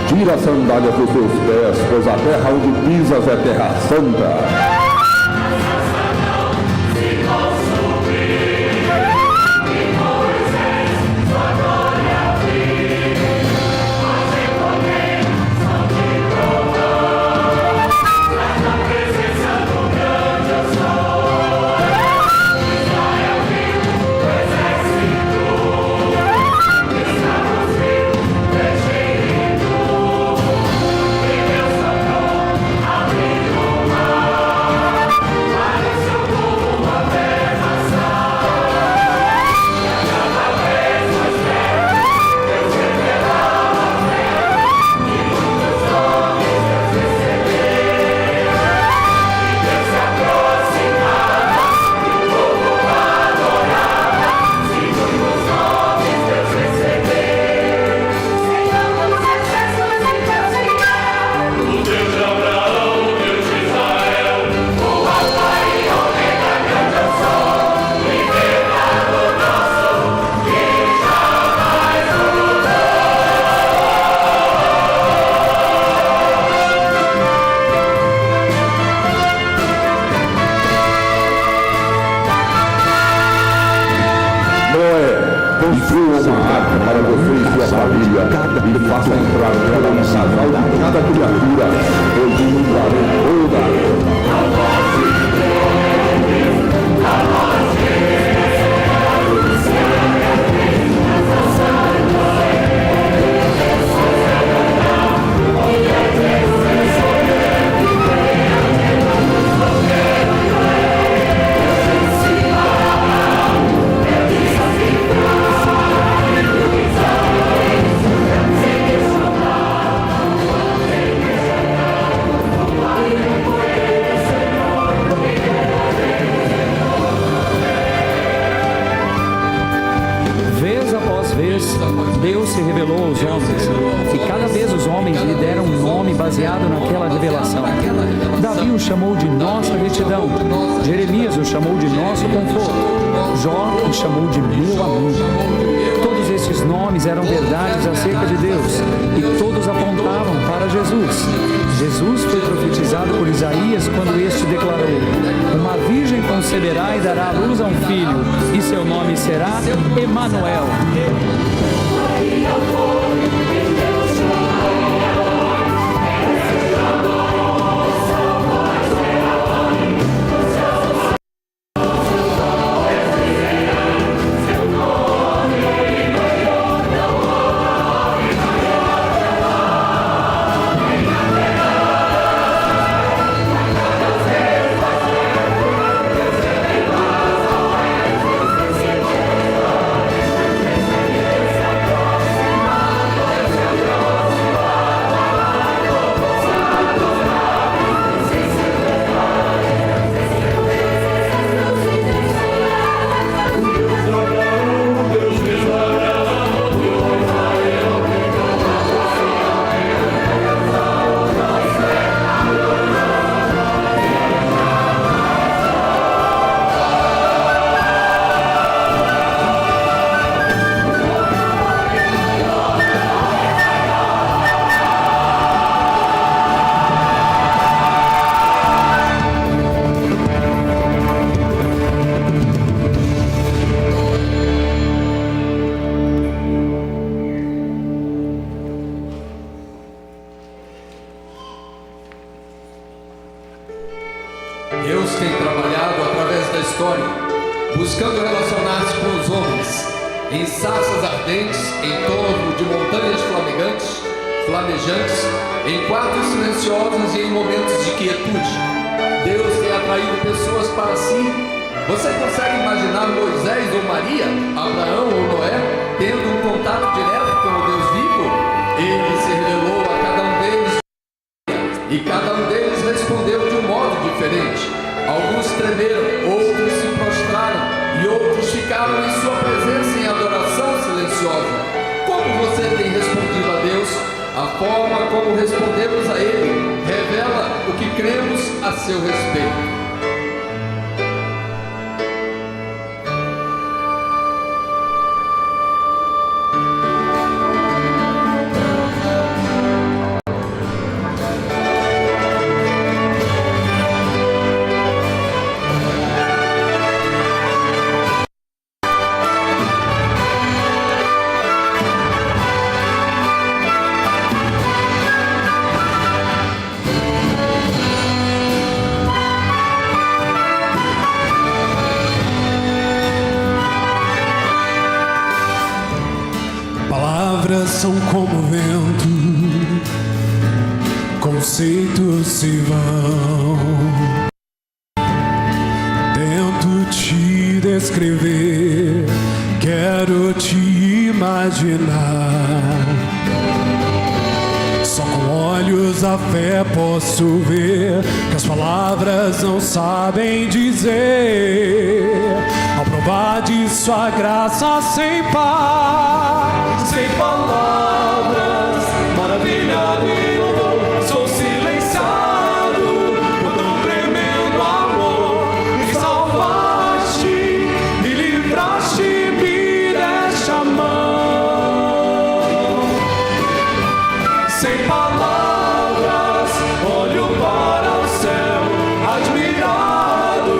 Tira as sandálias dos teus pés, pois a terra onde pisas é terra santa. E faça entrar nela um casal de cada criatura, eu inundarei toda a terra. Deus se revelou aos homens, e cada vez os homens lhe deram um nome baseado naquela revelação. Davi o chamou de nossa retidão, Jeremias o chamou de nosso conforto, Jó o chamou de meu amigo. Todos esses nomes eram verdades acerca de Deus, e todos apontavam para Jesus. Jesus foi profetizado profetizado por Isaías, quando este declarou: uma virgem conceberá e dará à luz a um filho, e seu nome será Emanuel. Deus tem trabalhado através da história, buscando relacionar-se com os homens, em sarças ardentes, em torno de montanhas flamejantes, em quartos silenciosos e em momentos de quietude. Deus tem atraído pessoas para si. Você consegue imaginar Moisés ou Maria, Abraão ou Noé, tendo um contato direto com o Deus vivo? Ele se revelou a cada um deles, e cada um deles respondeu de um modo diferente. Alguns tremeram, outros se prostraram, e outros ficaram em sua presença em adoração silenciosa. Como você tem respondido a Deus? A forma como respondemos a Ele revela o que cremos a seu respeito. São como vento, conceitos se vão. Tento te descrever, quero te imaginar. Só com olhos a fé posso ver que as palavras não sabem dizer. Ao provar de sua graça sem par, sem palavras, maravilhado e louvor, sou silenciado por um tremendo amor. Me salvaste, me livraste, me deste a mão. Sem palavras, olho para o céu, admirado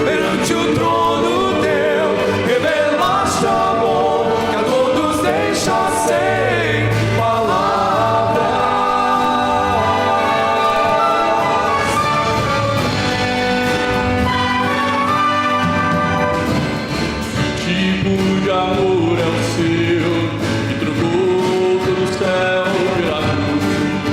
perante o trono teu, revelaste amor que a todos deixa sem palavras. Que tipo de amor é o seu, que trocou todo o céu pela cruz?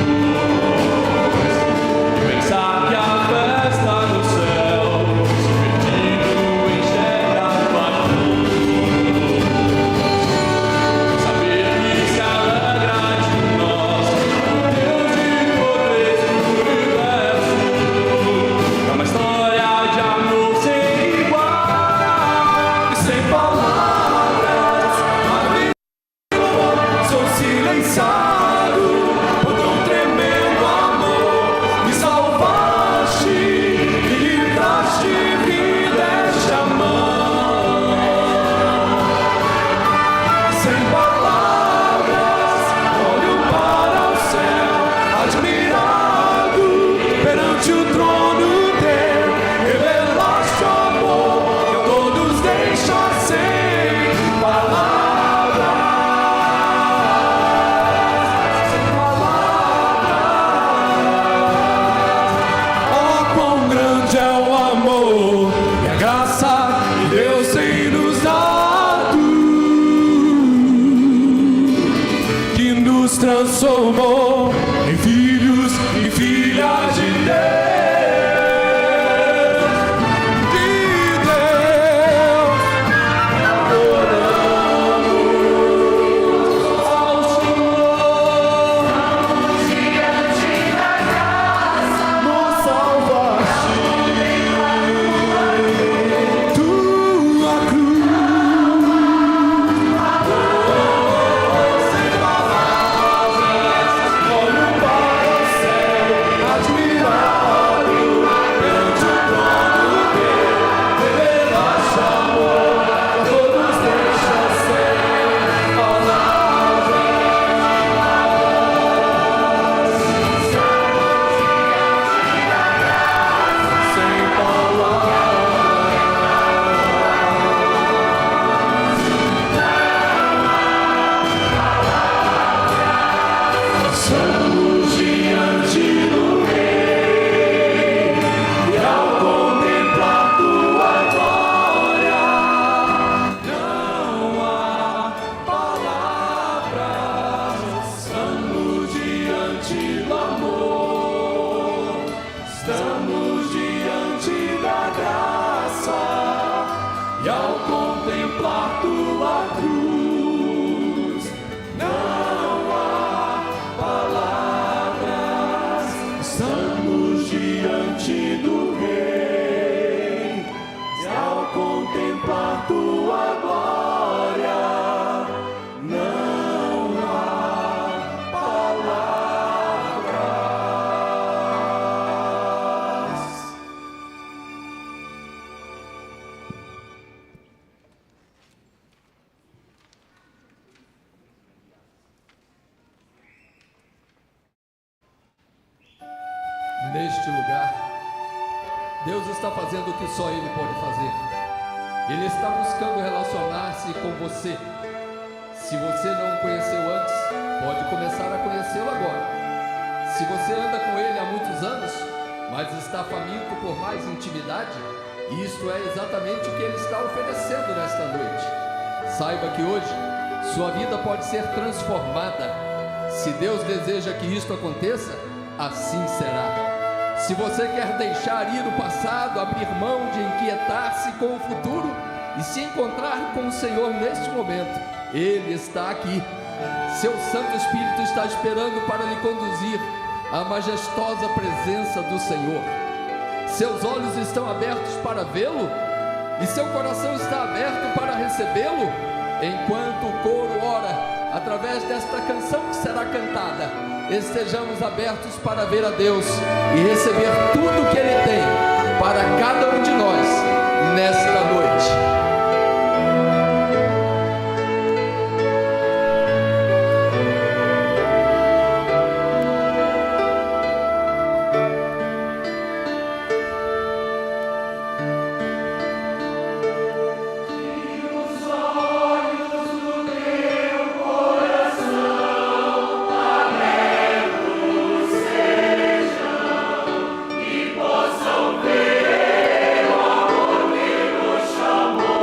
transformou em filhos e filhas de Deus. Neste lugar, Deus está fazendo o que só Ele pode fazer. Ele está buscando relacionar-se com você. Se você não o conheceu antes, pode começar a conhecê-lo agora. Se você anda com Ele há muitos anos, mas está faminto por mais intimidade, isto é exatamente o que Ele está oferecendo nesta noite. Saiba que hoje, sua vida pode ser transformada. Se Deus deseja que isto aconteça, assim será. Se você quer deixar ir o passado, abrir mão de inquietar-se com o futuro e se encontrar com o Senhor neste momento, Ele está aqui. Seu Santo Espírito está esperando para lhe conduzir à majestosa presença do Senhor. Seus olhos estão abertos para vê-lo e seu coração está aberto para recebê-lo. Enquanto o coro ora, através desta canção que será cantada, estejamos abertos para ver a Deus e receber tudo que Ele tem para cada um de nós nesta noite. Possam ver o amor que nos chamou.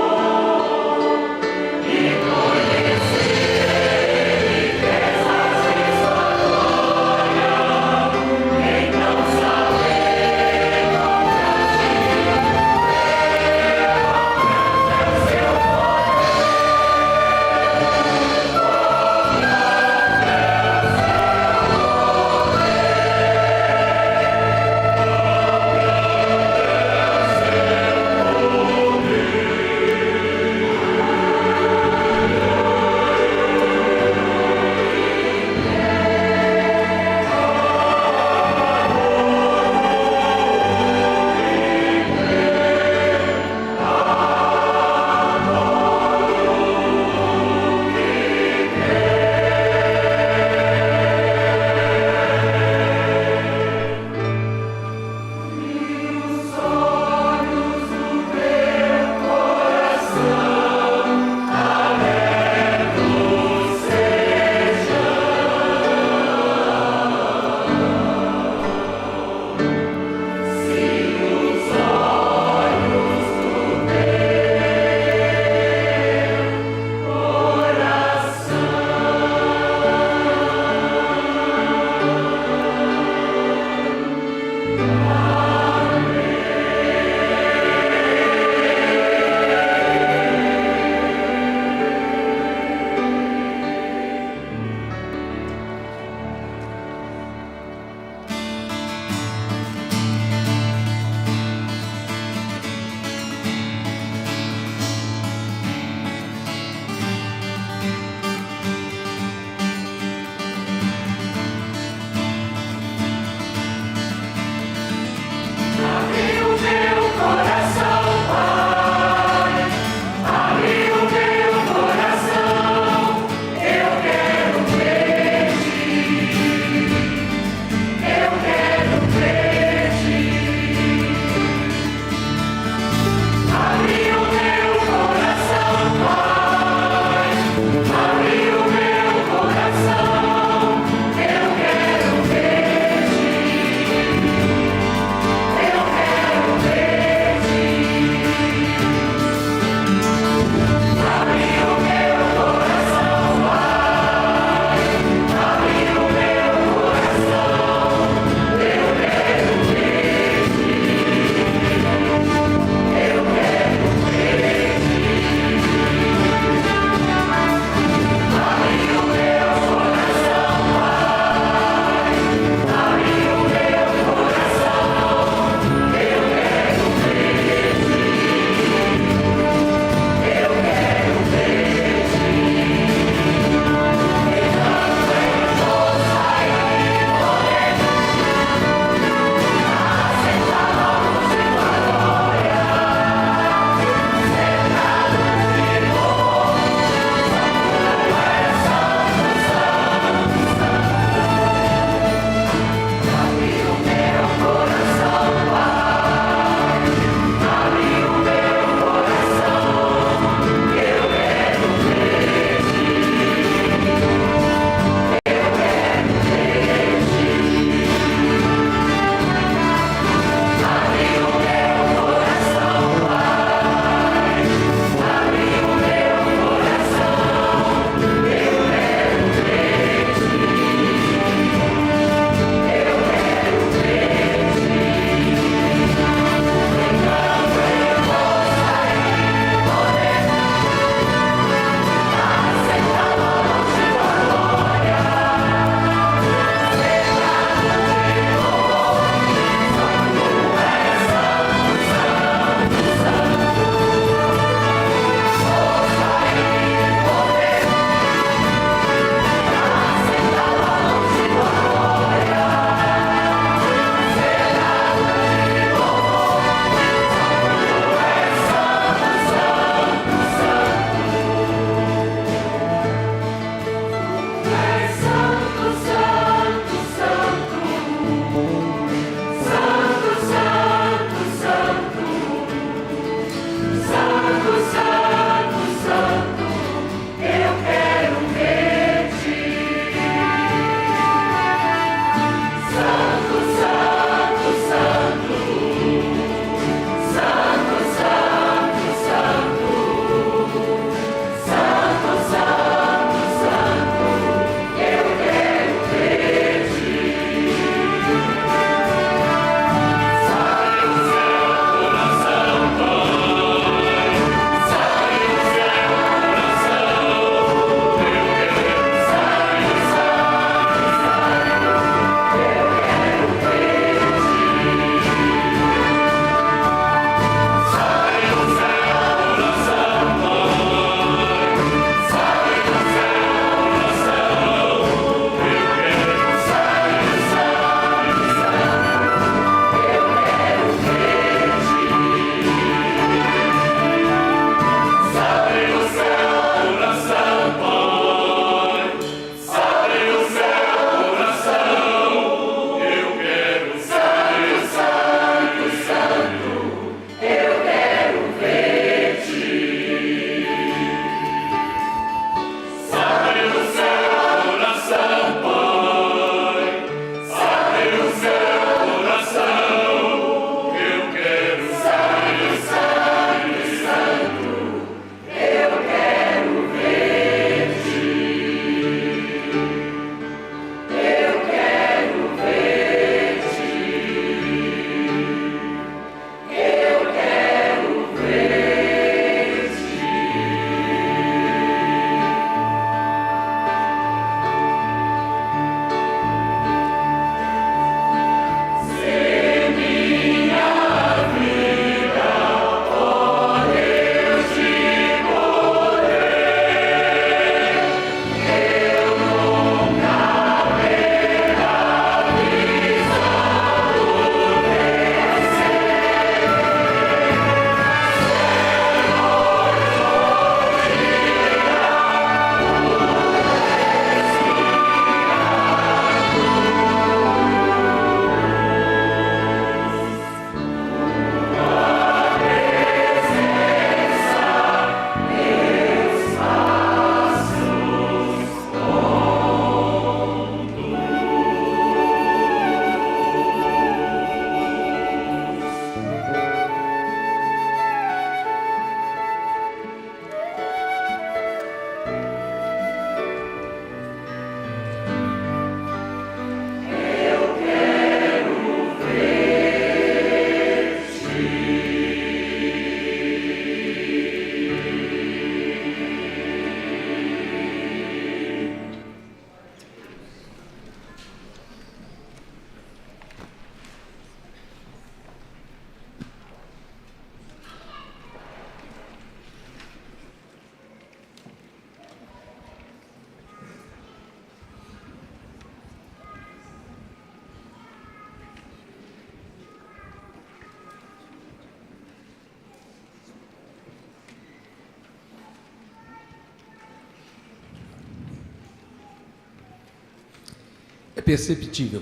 perceptível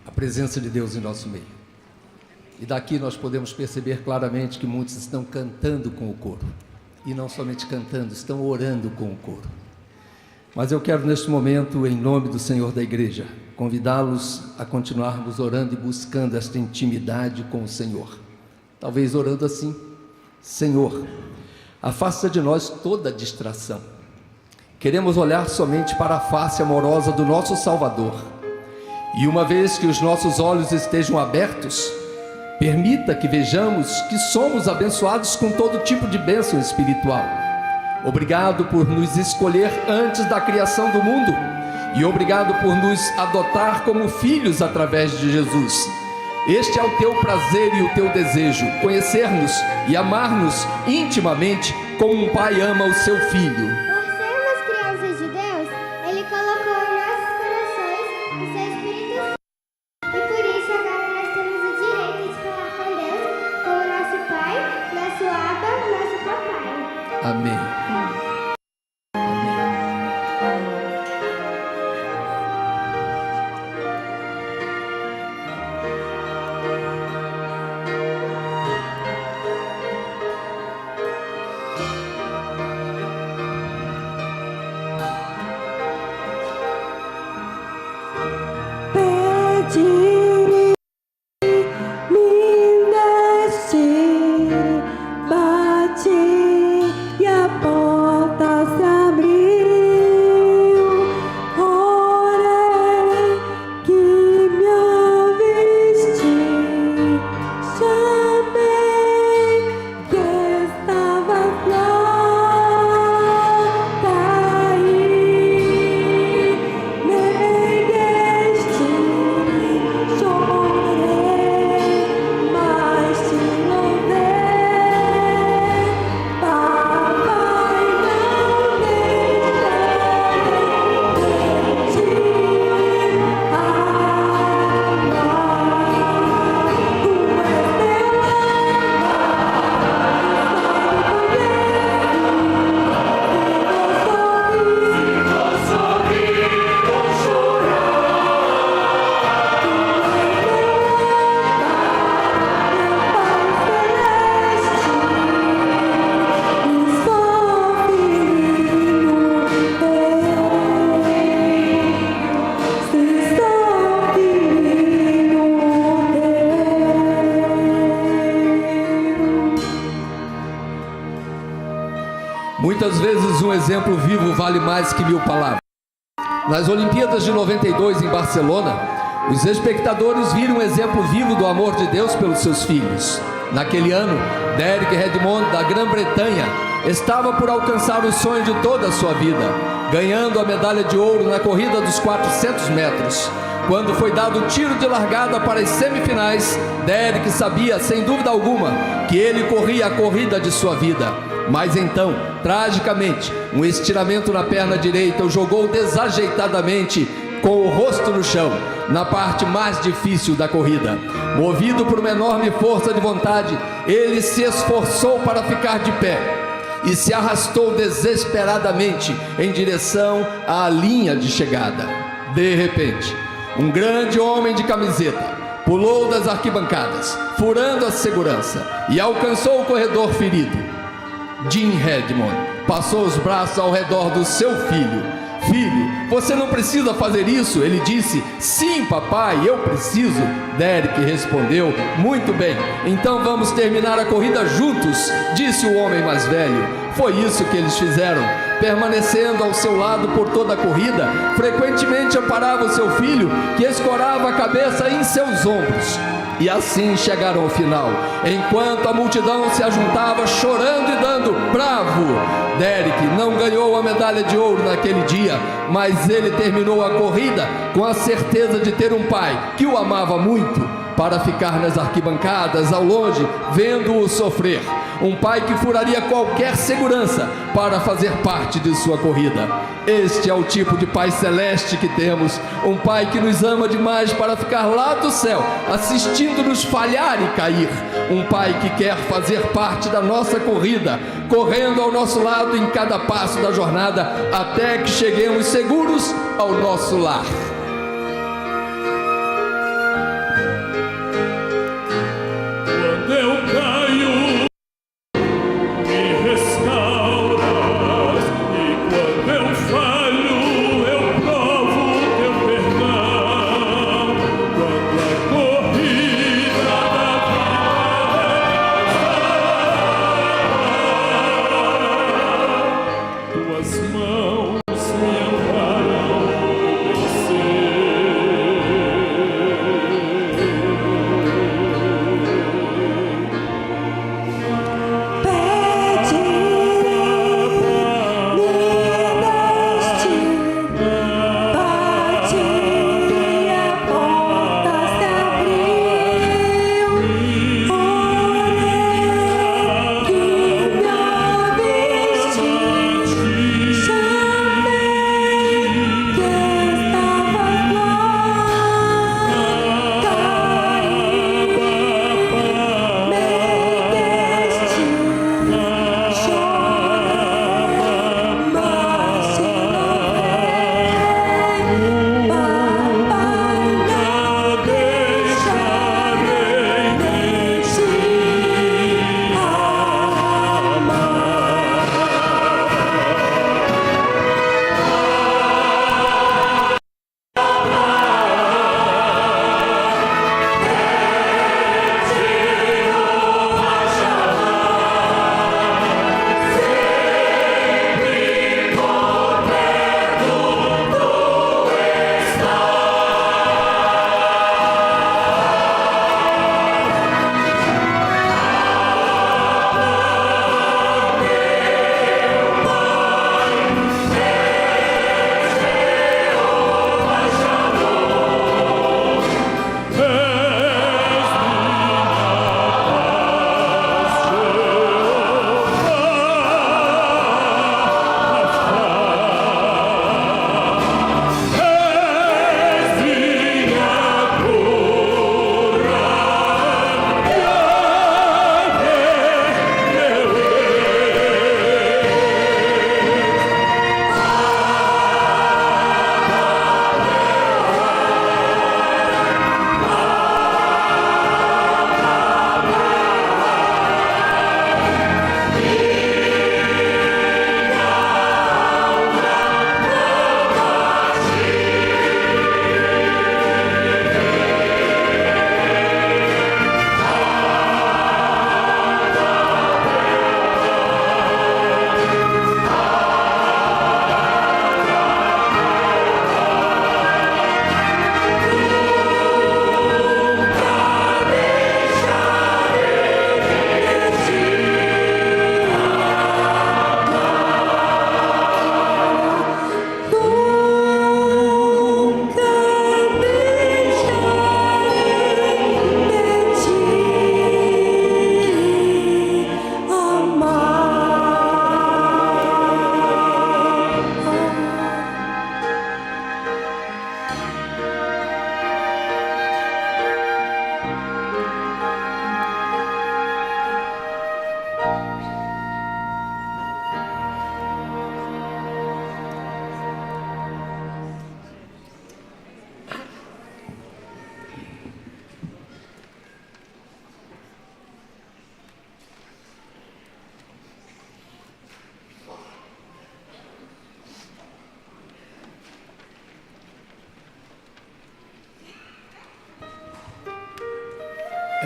a presença de Deus em nosso meio. E daqui nós podemos perceber claramente que muitos estão cantando com o coro. E não somente cantando, estão orando com o coro. Mas eu quero neste momento, em nome do Senhor da igreja, convidá-los a continuarmos orando e buscando esta intimidade com o Senhor. Talvez orando assim: Senhor, afasta de nós toda distração. Queremos olhar somente para a face amorosa do nosso Salvador. E uma vez que os nossos olhos estejam abertos, permita que vejamos que somos abençoados com todo tipo de bênção espiritual. Obrigado por nos escolher antes da criação do mundo. E obrigado por nos adotar como filhos através de Jesus. Este é o teu prazer e o teu desejo, conhecer-nos e amar-nos intimamente como um pai ama o seu filho. Por sermos crianças de Deus, Ele colocou em nossos corações o seu Espírito Santo. E por isso agora nós temos o direito de falar com Deus como nosso Pai, nosso Abba, nosso Papai. Amém. Muitas vezes um exemplo vivo vale mais que 1000 palavras. Nas Olimpíadas de 92 em Barcelona, os espectadores viram um exemplo vivo do amor de Deus pelos seus filhos. Naquele ano, Derek Redmond, da Grã-Bretanha, estava por alcançar o sonho de toda a sua vida, ganhando a medalha de ouro na corrida dos 400 metros. Quando foi dado o tiro de largada para as semifinais, Derek sabia, sem dúvida alguma, que ele corria a corrida de sua vida. Mas então, tragicamente, um estiramento na perna direita o jogou desajeitadamente com o rosto no chão, na parte mais difícil da corrida. Movido por uma enorme força de vontade, ele se esforçou para ficar de pé e se arrastou desesperadamente em direção à linha de chegada. De repente, um grande homem de camiseta pulou das arquibancadas, furando a segurança, e alcançou o corredor ferido. Jim Redmond passou os braços ao redor do seu filho. Filho, você não precisa fazer isso, ele disse. Sim, papai, eu preciso. Derek respondeu. Muito bem, então vamos terminar a corrida juntos, disse o homem mais velho. Foi isso que eles fizeram. Permanecendo ao seu lado por toda a corrida, frequentemente amparava o seu filho, que escorava a cabeça em seus ombros. E assim chegaram ao final, enquanto a multidão se ajuntava chorando e dando bravo. Derek não ganhou a medalha de ouro naquele dia, mas ele terminou a corrida com a certeza de ter um pai que o amava muito, para ficar nas arquibancadas ao longe, vendo-o sofrer. Um pai que furaria qualquer segurança para fazer parte de sua corrida. Este é o tipo de pai celeste que temos, um pai que nos ama demais para ficar lá do céu, assistindo-nos falhar e cair. Um pai que quer fazer parte da nossa corrida, correndo ao nosso lado em cada passo da jornada, até que cheguemos seguros ao nosso lar.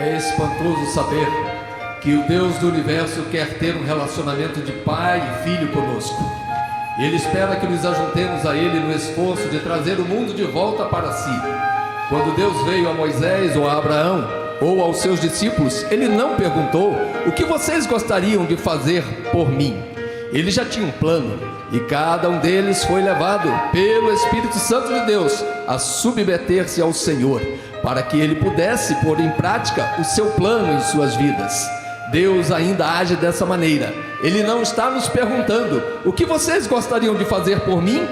É espantoso saber que o Deus do universo quer ter um relacionamento de pai e filho conosco. Ele espera que nos ajuntemos a Ele no esforço de trazer o mundo de volta para si. Quando Deus veio a Moisés ou a Abraão ou aos seus discípulos, Ele não perguntou: o que vocês gostariam de fazer por mim? Ele já tinha um plano, e cada um deles foi levado pelo Espírito Santo de Deus a submeter-se ao Senhor, para que ele pudesse pôr em prática o seu plano em suas vidas. Deus ainda age dessa maneira. Ele não está nos perguntando: o que vocês gostariam de fazer por mim?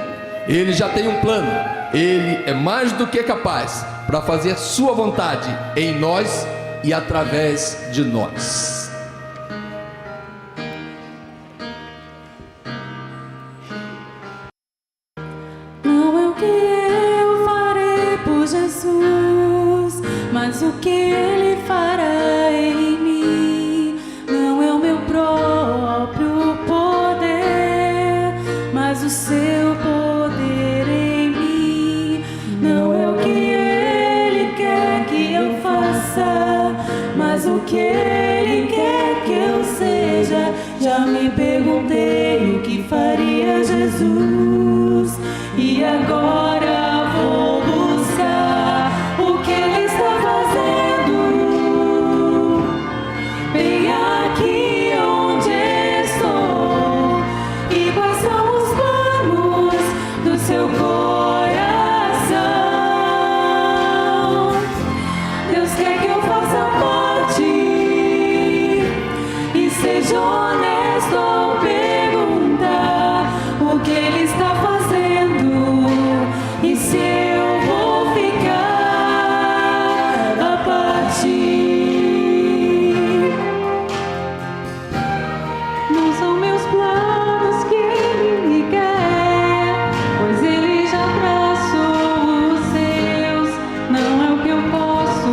Ele já tem um plano. Ele é mais do que capaz para fazer sua vontade em nós e através de nós. Não é o que eu farei por Jesus, mas o que Ele fará em mim. Não é o meu próprio poder, mas o seu poder em mim. Não é o que Ele quer que eu faça, mas o que Ele quer que eu seja. Já me perguntei o que faria Jesus, e agora vou buscar o que Ele está fazendo bem aqui onde estou. E quais são os planos do seu coração? Deus quer que eu faça parte e seja honesto ao perguntar o que Ele está fazendo. E se eu vou ficar a partir? Não são meus planos que Ele quer, pois Ele já traçou os seus. Não é o que eu posso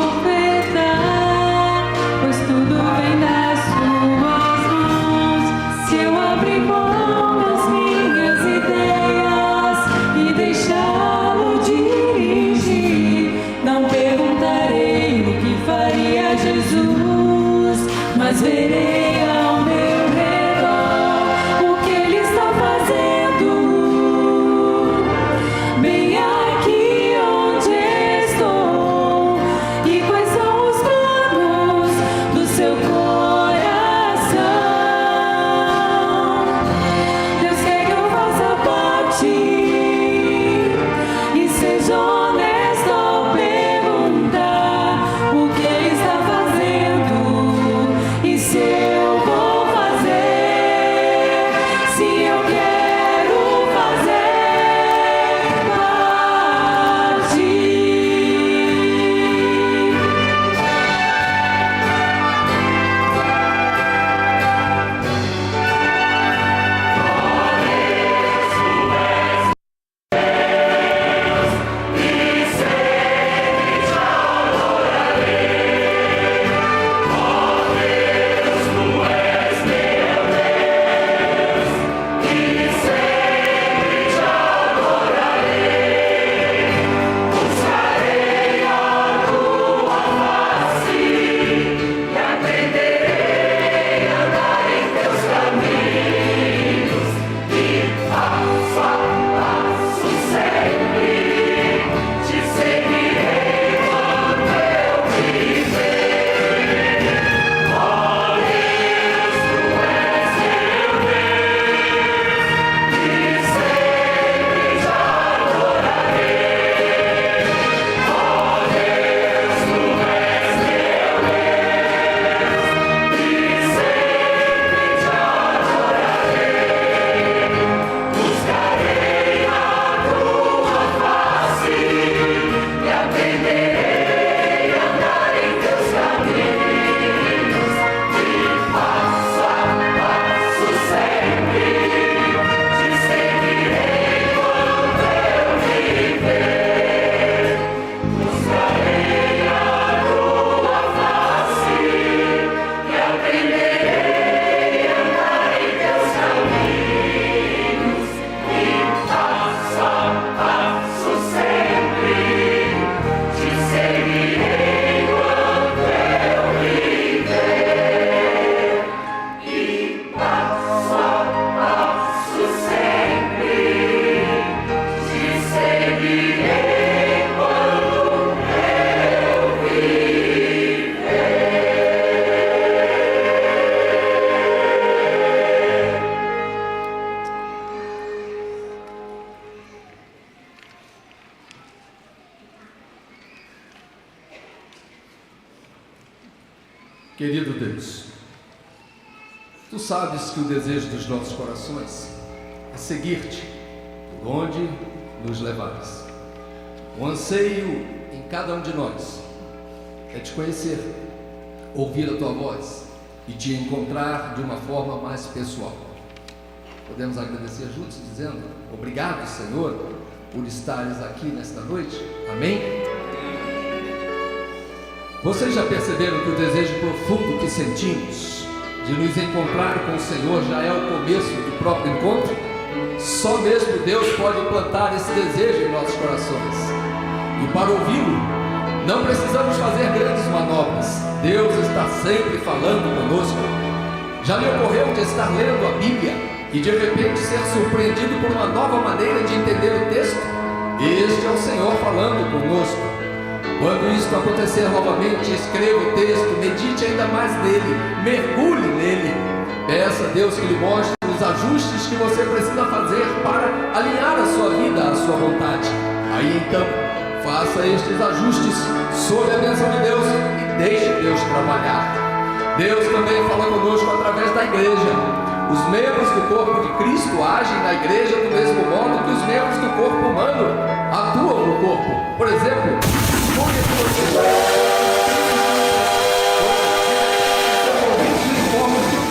ofertar, pois tudo vem das suas mãos. Se eu abrir mão das minhas ideias e deixá-lo dirigir, não perguntarei o que faria Jesus, mas verei ao meu redor o que Ele está fazendo bem aqui onde estou. E quais são os planos do seu coração? Deus quer que eu faça parte e seja honesto ao perguntar o que Ele está fazendo. E se eu Querido Deus, Tu sabes que o desejo dos nossos corações é seguir-te por onde nos levares. O anseio em cada um de nós é te conhecer, ouvir a Tua voz e te encontrar de uma forma mais pessoal. Podemos agradecer juntos dizendo: obrigado, Senhor, por estares aqui nesta noite. Amém? Vocês já perceberam que o desejo profundo que sentimos de nos encontrar com o Senhor já é o começo do próprio encontro? Só mesmo Deus pode plantar esse desejo em nossos corações. E para ouvi-lo, não precisamos fazer grandes manobras. Deus está sempre falando conosco. Já me ocorreu de estar lendo a Bíblia e de repente ser surpreendido por uma nova maneira de entender o texto. Este é o Senhor falando conosco. Quando isto acontecer novamente, escreva o texto, medite ainda mais nele, mergulhe nele. Peça a Deus que lhe mostre os ajustes que você precisa fazer para alinhar a sua vida à sua vontade. Aí então, faça estes ajustes sob a bênção de Deus e deixe Deus trabalhar. Deus também fala conosco através da igreja. Os membros do corpo de Cristo agem na igreja do mesmo modo que os membros do corpo humano atuam no corpo. Por exemplo, o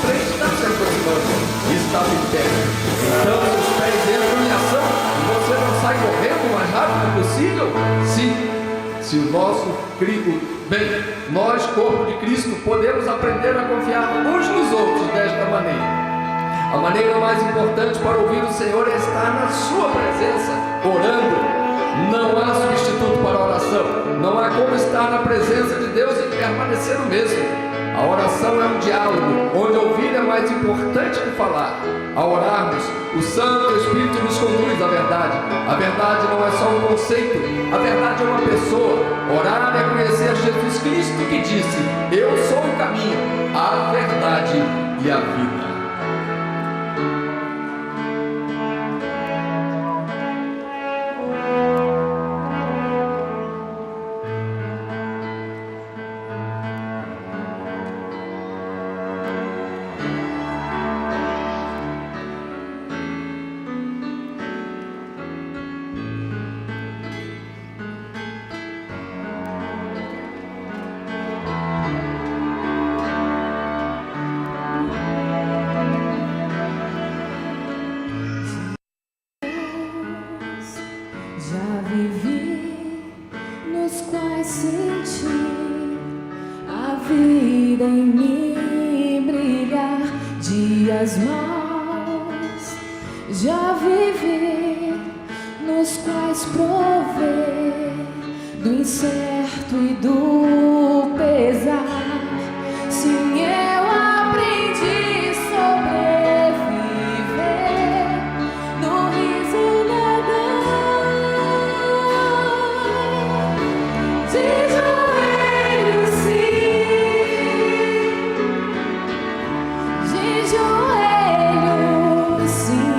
trem está se aproximando e está em pé. Então os pés entram em ação e você não sai correndo o mais rápido possível? Sim. Se o nosso bem, nós, corpo de Cristo, podemos aprender a confiar uns nos outros desta maneira. A maneira mais importante para ouvir o Senhor é estar na sua presença, orando. Não há substituto para a oração. Não há como estar na presença de Deus e permanecer o mesmo. A oração é um diálogo, onde ouvir é mais importante que falar. Ao orarmos, o Santo Espírito nos conduz à verdade. A verdade não é só um conceito, a verdade é uma pessoa. Orar é conhecer Jesus Cristo que disse: eu sou o caminho, a verdade e a vida. Já vivi nos quais senti a vida em mim brilhar, dias maus. Já vivi nos quais provei do incerto e do pesar. Sim, eu aprendi a sobreviver no riso na dor. De joelhos, sim, de joelhos, sim.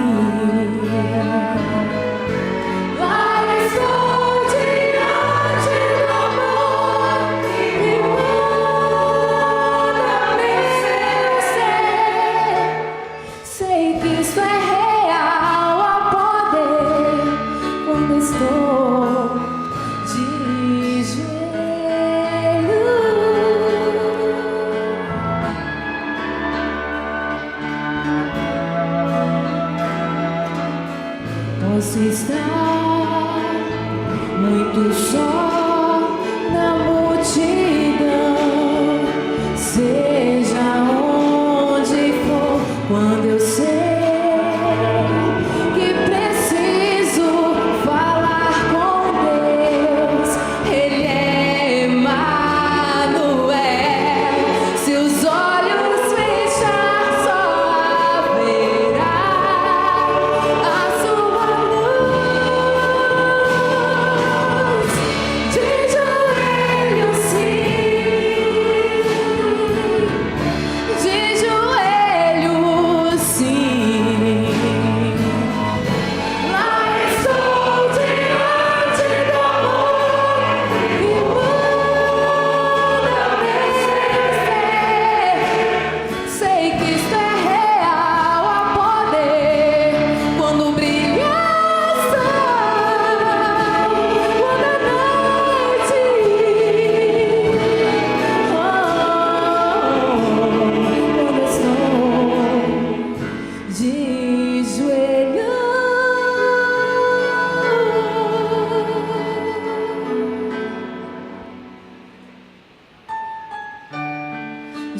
Lá estou diante do amor que me manda.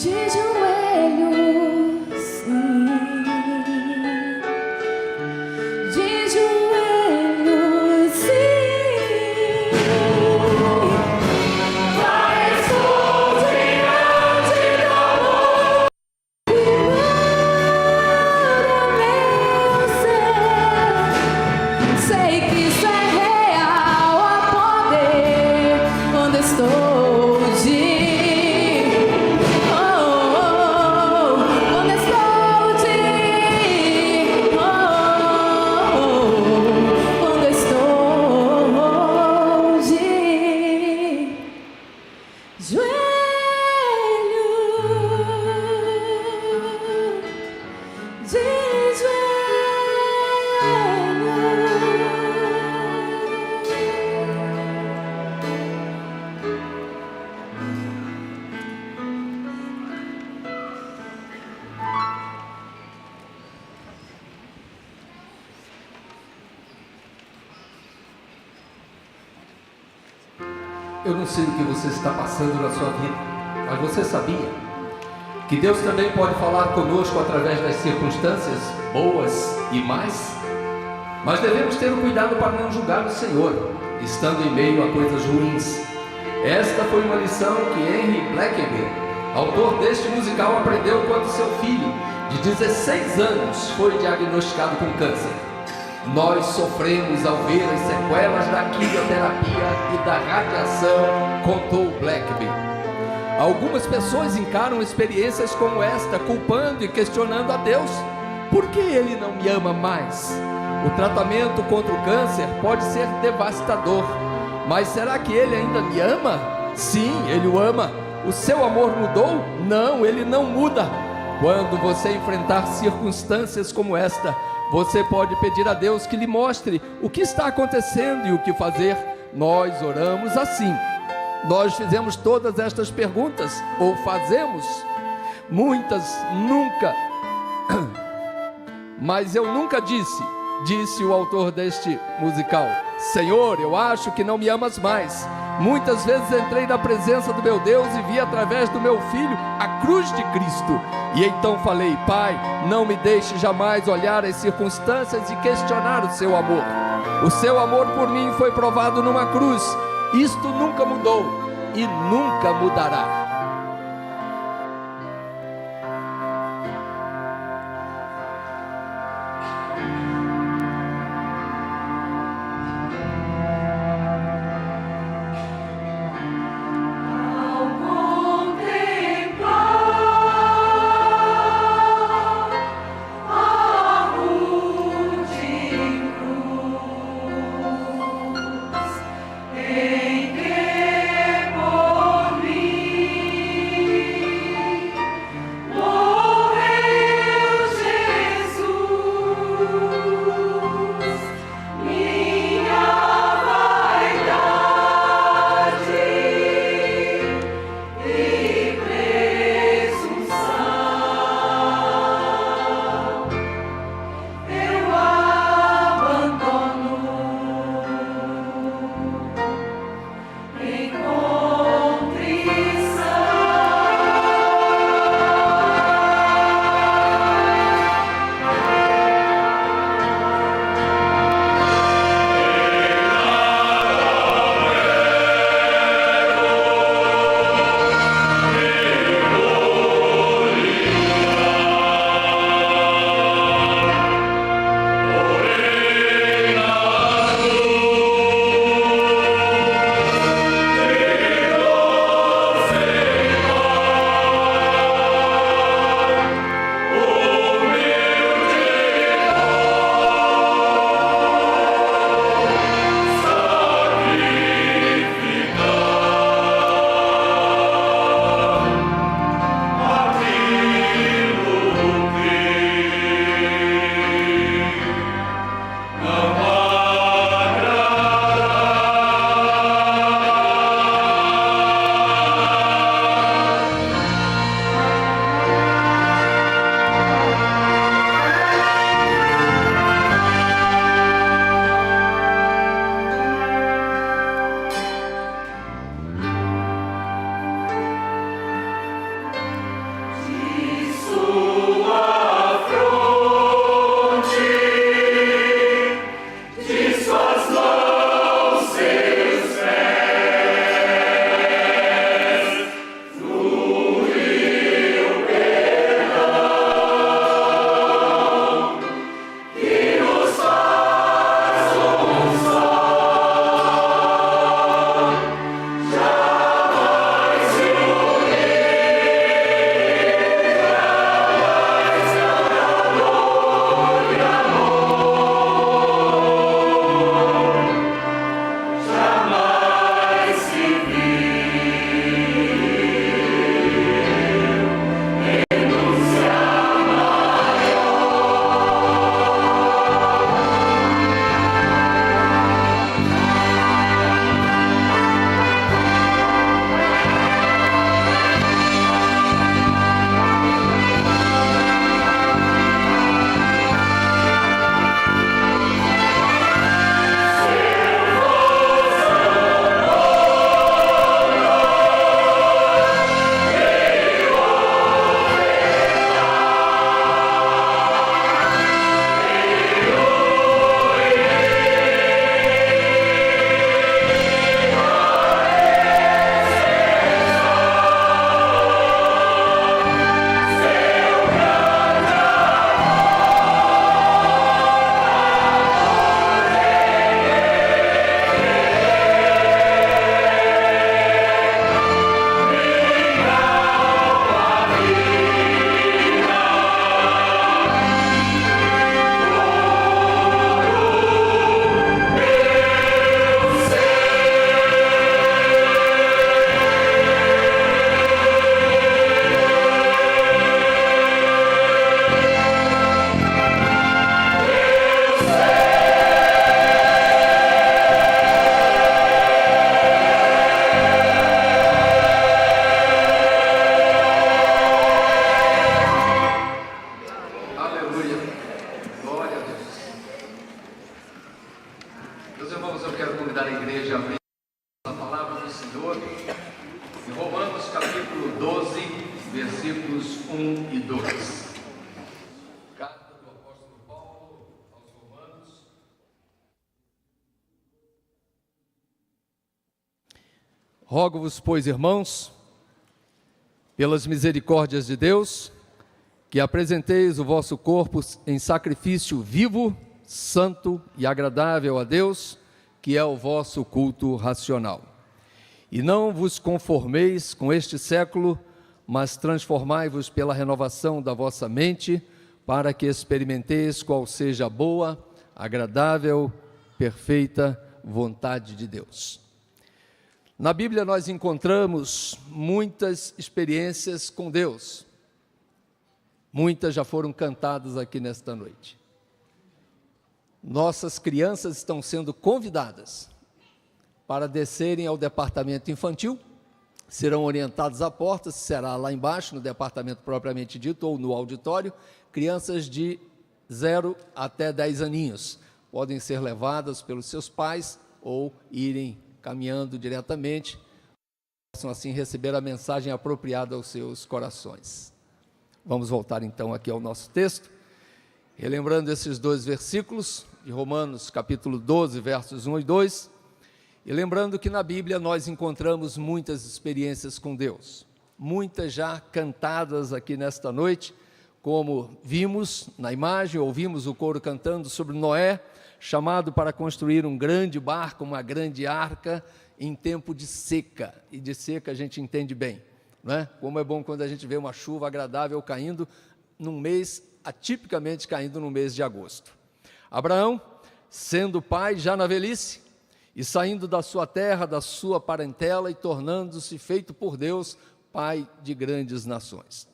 de joelhos, sim, de joelhos, sim. Mas estou diante do amor e para meu ser. Sei que isso é real, há poder quando estou de Eu não sei o que você está passando na sua vida, mas você sabia que Deus também pode falar conosco através das circunstâncias boas e más? Mas devemos ter o cuidado para não julgar o Senhor, estando em meio a coisas ruins. Esta foi uma lição que Henry Blackaby, autor deste musical, aprendeu quando seu filho, de 16 anos, foi diagnosticado com câncer. Nós sofremos ao ver as sequelas da quimioterapia e da radiação, contou Blackaby. Algumas pessoas encaram experiências como esta, culpando e questionando a Deus. Por que Ele não me ama mais? O tratamento contra o câncer pode ser devastador, mas será que Ele ainda me ama? Sim, Ele o ama. O seu amor mudou? Não, Ele não muda. Quando você enfrentar circunstâncias como esta, você pode pedir a Deus que lhe mostre o que está acontecendo e o que fazer. Nós oramos assim. Nós fizemos todas estas perguntas, ou fazemos? Muitas nunca. Mas eu nunca disse o autor deste musical: Senhor, eu acho que não me amas mais. Muitas vezes entrei na presença do meu Deus e vi através do meu filho a cruz de Cristo. E então falei: Pai, não me deixe jamais olhar as circunstâncias e questionar o seu amor. O seu amor por mim foi provado numa cruz. Isto nunca mudou e nunca mudará. Em que por mim 12, versículos 1 e 2. Carta do apóstolo Paulo aos Romanos. Rogo-vos, pois, irmãos, pelas misericórdias de Deus, que apresenteis o vosso corpo em sacrifício vivo, santo e agradável a Deus, que é o vosso culto racional. E não vos conformeis com este século, mas transformai-vos pela renovação da vossa mente, para que experimenteis qual seja a boa, agradável, perfeita vontade de Deus. Na Bíblia nós encontramos muitas experiências com Deus. Muitas já foram cantadas aqui nesta noite. Nossas crianças estão sendo convidadas para descerem ao departamento infantil, serão orientados à porta, será lá embaixo, no departamento propriamente dito, ou no auditório, crianças de 0 até 10 aninhos. Podem ser levadas pelos seus pais ou irem caminhando diretamente, possam assim receber a mensagem apropriada aos seus corações. Vamos voltar então aqui ao nosso texto, relembrando esses 2 versículos de Romanos capítulo 12, versos 1 e 2, e lembrando que na Bíblia nós encontramos muitas experiências com Deus, muitas já cantadas aqui nesta noite, como vimos na imagem, ouvimos o coro cantando sobre Noé, chamado para construir um grande barco, uma grande arca, em tempo de seca, e de seca a gente entende bem, não é? Como é bom quando a gente vê uma chuva agradável caindo num mês, atipicamente caindo no mês de agosto. Abraão, sendo pai já na velhice, e saindo da sua terra, da sua parentela, e tornando-se feito por Deus, pai de grandes nações.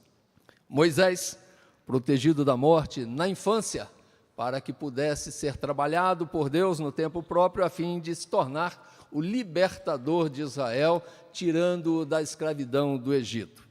Moisés, protegido da morte na infância, para que pudesse ser trabalhado por Deus no tempo próprio, a fim de se tornar o libertador de Israel, tirando-o da escravidão do Egito.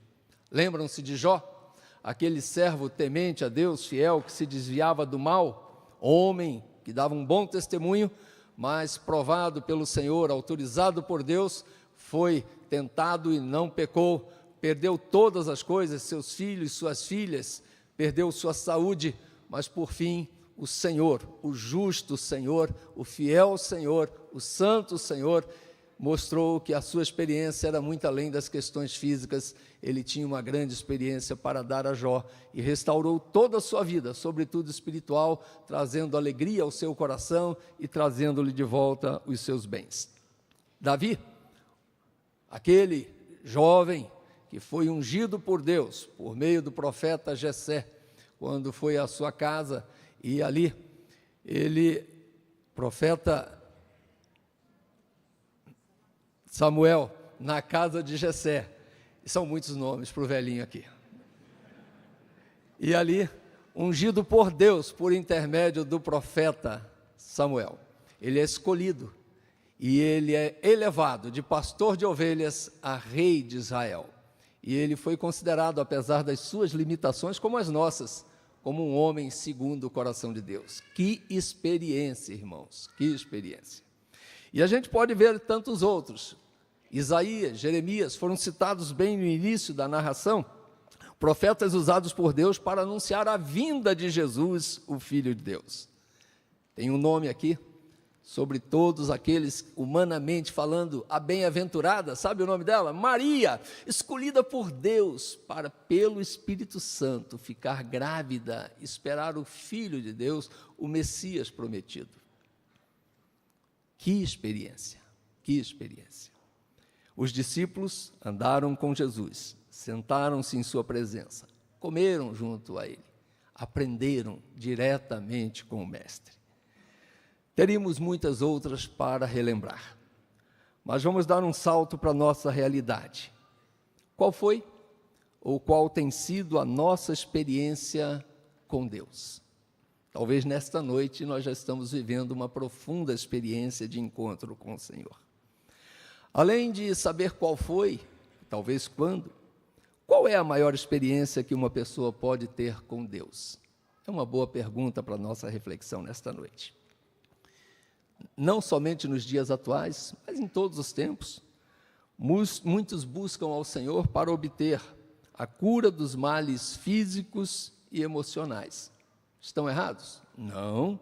Lembram-se de Jó, aquele servo temente a Deus, fiel, que se desviava do mal, homem que dava um bom testemunho, mas provado pelo Senhor, autorizado por Deus, foi tentado e não pecou, perdeu todas as coisas, seus filhos, suas filhas, perdeu sua saúde, mas por fim o Senhor, o justo Senhor, o fiel Senhor, o santo Senhor, mostrou que a sua experiência era muito além das questões físicas. Ele tinha uma grande experiência para dar a Jó e restaurou toda a sua vida, sobretudo espiritual, trazendo alegria ao seu coração e trazendo-lhe de volta os seus bens. Davi, aquele jovem que foi ungido por Deus, por meio do profeta Jessé, quando foi à sua casa, e ali, profeta Samuel, na casa de Jessé, são muitos nomes para o velhinho aqui, e ali, ungido por Deus, por intermédio do profeta Samuel, ele é escolhido, e ele é elevado de pastor de ovelhas a rei de Israel, e ele foi considerado, apesar das suas limitações, como as nossas, como um homem segundo o coração de Deus. Que experiência, irmãos, que experiência. E a gente pode ver tantos outros. Isaías, Jeremias, foram citados bem no início da narração, profetas usados por Deus para anunciar a vinda de Jesus, o Filho de Deus. Tem um nome aqui, sobre todos aqueles, humanamente falando, a bem-aventurada, sabe o nome dela? Maria, escolhida por Deus para, pelo Espírito Santo, ficar grávida, esperar o Filho de Deus, o Messias prometido. Que experiência, que experiência. Os discípulos andaram com Jesus, sentaram-se em sua presença, comeram junto a ele, aprenderam diretamente com o Mestre. Teríamos muitas outras para relembrar, mas vamos dar um salto para a nossa realidade. Qual foi ou qual tem sido a nossa experiência com Deus? Talvez nesta noite nós já estamos vivendo uma profunda experiência de encontro com o Senhor. Além de saber qual foi, talvez quando, qual é a maior experiência que uma pessoa pode ter com Deus? É uma boa pergunta para a nossa reflexão nesta noite. Não somente nos dias atuais, mas em todos os tempos, Muitos buscam ao Senhor para obter a cura dos males físicos e emocionais. Estão errados? Não.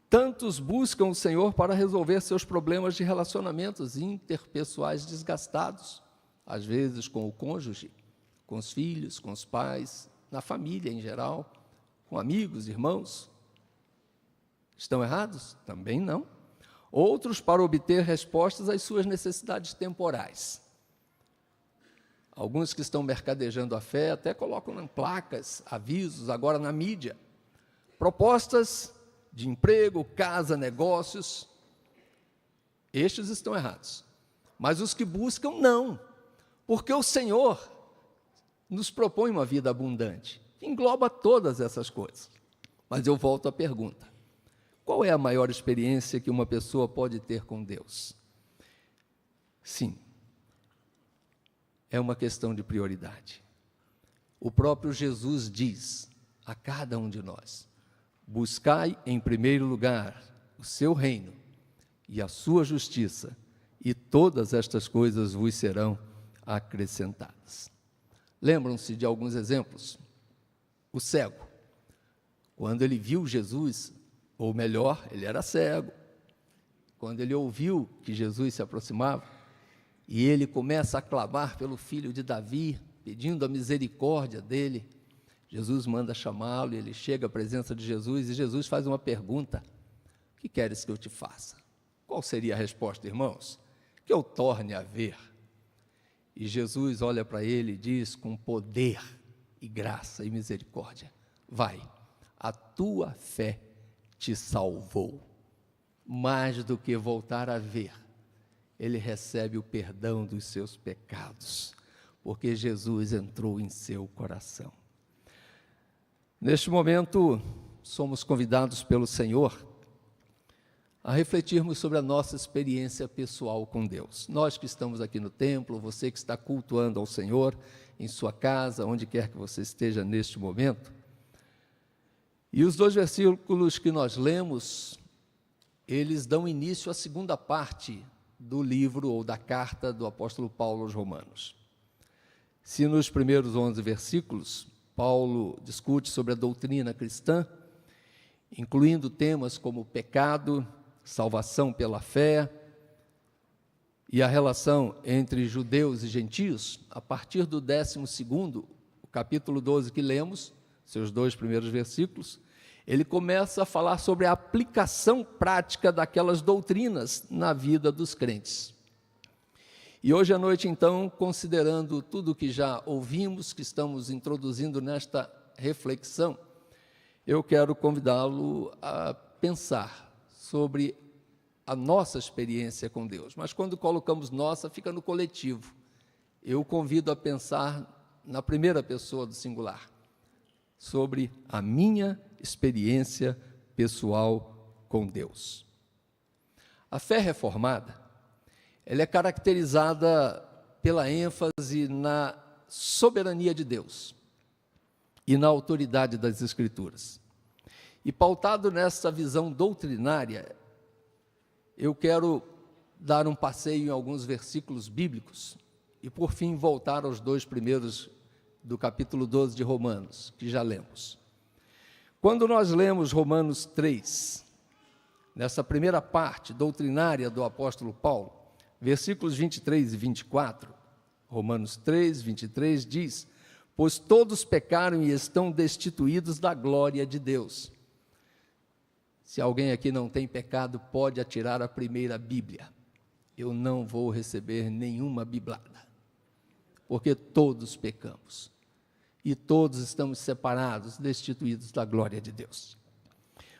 Tantos buscam o Senhor para resolver seus problemas de relacionamentos interpessoais desgastados, às vezes com o cônjuge, com os filhos, com os pais, na família em geral, com amigos, irmãos. Estão errados? Também não. Outros para obter respostas às suas necessidades temporais. Alguns que estão mercadejando a fé até colocam em placas, avisos, agora na mídia, propostas de emprego, casa, negócios. Estes estão errados. Mas os que buscam, não. Porque o Senhor nos propõe uma vida abundante, que engloba todas essas coisas. Mas eu volto à pergunta: qual é a maior experiência que uma pessoa pode ter com Deus? Sim, é uma questão de prioridade. O próprio Jesus diz a cada um de nós: buscai em primeiro lugar o seu reino e a sua justiça, e todas estas coisas vos serão acrescentadas. Lembram-se de alguns exemplos? O cego, quando ele viu Jesus, ou melhor, ele era cego, quando ele ouviu que Jesus se aproximava, e ele começa a clamar pelo filho de Davi, pedindo a misericórdia dele, Jesus manda chamá-lo, e ele chega à presença de Jesus, e Jesus faz uma pergunta: o que queres que eu te faça? Qual seria a resposta, irmãos? Que eu torne a ver. E Jesus olha para ele e diz com poder e graça e misericórdia: vai, a tua fé te salvou. Mais do que voltar a ver, ele recebe o perdão dos seus pecados, porque Jesus entrou em seu coração. Neste momento, somos convidados pelo Senhor a refletirmos sobre a nossa experiência pessoal com Deus. Nós que estamos aqui no templo, você que está cultuando ao Senhor em sua casa, onde quer que você esteja neste momento. E os 2 versículos que nós lemos, eles dão início à segunda parte do livro ou da carta do apóstolo Paulo aos Romanos. Se nos primeiros 11 versículos, Paulo discute sobre a doutrina cristã, incluindo temas como pecado, salvação pela fé e a relação entre judeus e gentios, a partir do 12º, o capítulo 12 que lemos, seus 2 primeiros versículos, ele começa a falar sobre a aplicação prática daquelas doutrinas na vida dos crentes. E hoje à noite, então, considerando tudo o que já ouvimos, que estamos introduzindo nesta reflexão, eu quero convidá-lo a pensar sobre a nossa experiência com Deus. Mas quando colocamos nossa, fica no coletivo. Eu convido a pensar na primeira pessoa do singular, sobre a minha experiência pessoal com Deus. A fé reformada, ela é caracterizada pela ênfase na soberania de Deus e na autoridade das Escrituras. E pautado nessa visão doutrinária, eu quero dar um passeio em alguns versículos bíblicos e, por fim, voltar aos 2 primeiros do capítulo 12 de Romanos, que já lemos. Quando nós lemos Romanos 3, nessa primeira parte doutrinária do apóstolo Paulo, versículos 23 e 24, Romanos 3, 23 diz: pois todos pecaram e estão destituídos da glória de Deus. Se alguém aqui não tem pecado, pode atirar a primeira Bíblia. Eu não vou receber nenhuma biblada, porque todos pecamos e todos estamos separados, destituídos da glória de Deus.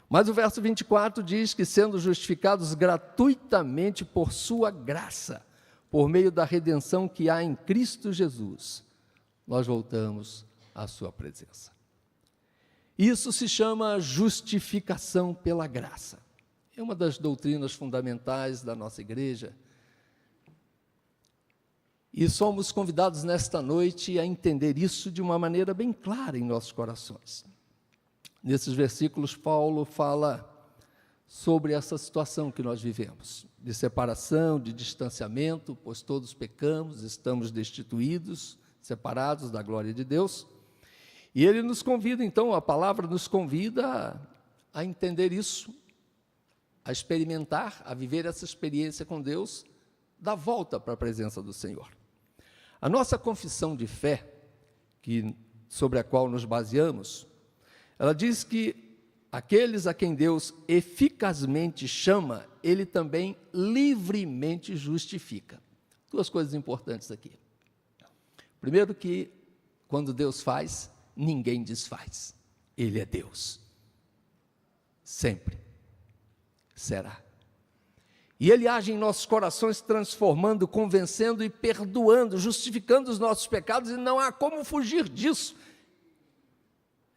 Mas o verso 24 diz que, sendo justificados gratuitamente por sua graça, por meio da redenção que há em Cristo Jesus, nós voltamos à sua presença. Isso se chama justificação pela graça. É uma das doutrinas fundamentais da nossa igreja. E somos convidados nesta noite a entender isso de uma maneira bem clara em nossos corações. Nesses versículos, Paulo fala sobre essa situação que nós vivemos, de separação, de distanciamento, pois todos pecamos, estamos destituídos, separados da glória de Deus. E ele nos convida, então, a palavra nos convida a entender isso, a experimentar, a viver essa experiência com Deus, da volta para a presença do Senhor. A nossa confissão de fé, sobre a qual nos baseamos, ela diz que aqueles a quem Deus eficazmente chama, Ele também livremente justifica. Duas coisas importantes aqui. Primeiro que, quando Deus faz, ninguém desfaz. Ele é Deus. Sempre será. E Ele age em nossos corações, transformando, convencendo e perdoando, justificando os nossos pecados, e não há como fugir disso.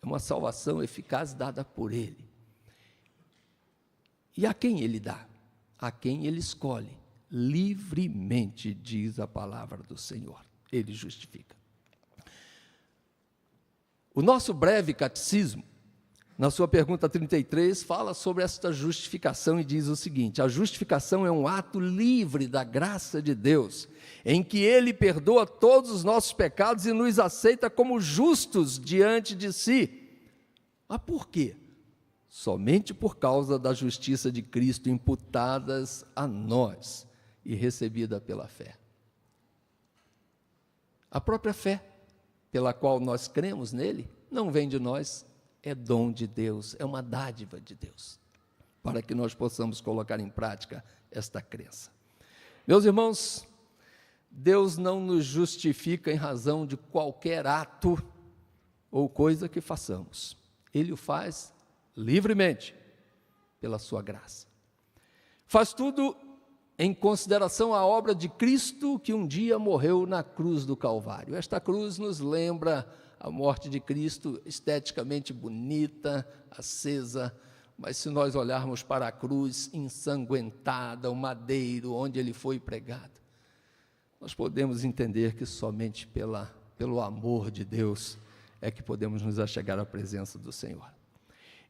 É uma salvação eficaz dada por Ele. E a quem Ele dá? A quem Ele escolhe. Livremente, diz a palavra do Senhor. Ele justifica. O nosso breve catecismo, na sua pergunta 33, fala sobre esta justificação e diz o seguinte: a justificação é um ato livre da graça de Deus, em que Ele perdoa todos os nossos pecados e nos aceita como justos diante de si. Mas por quê? Somente por causa da justiça de Cristo imputadas a nós e recebida pela fé. A própria fé, pela qual nós cremos nele, não vem de nós, é dom de Deus, é uma dádiva de Deus, para que nós possamos colocar em prática esta crença. Meus irmãos, Deus não nos justifica em razão de qualquer ato ou coisa que façamos. Ele o faz livremente, pela sua graça. Faz tudo em consideração à obra de Cristo, que um dia morreu na cruz do Calvário. Esta cruz nos lembra a morte de Cristo, esteticamente bonita, acesa, mas se nós olharmos para a cruz ensanguentada, o madeiro onde ele foi pregado, nós podemos entender que somente pelo amor de Deus é que podemos nos achegar à presença do Senhor.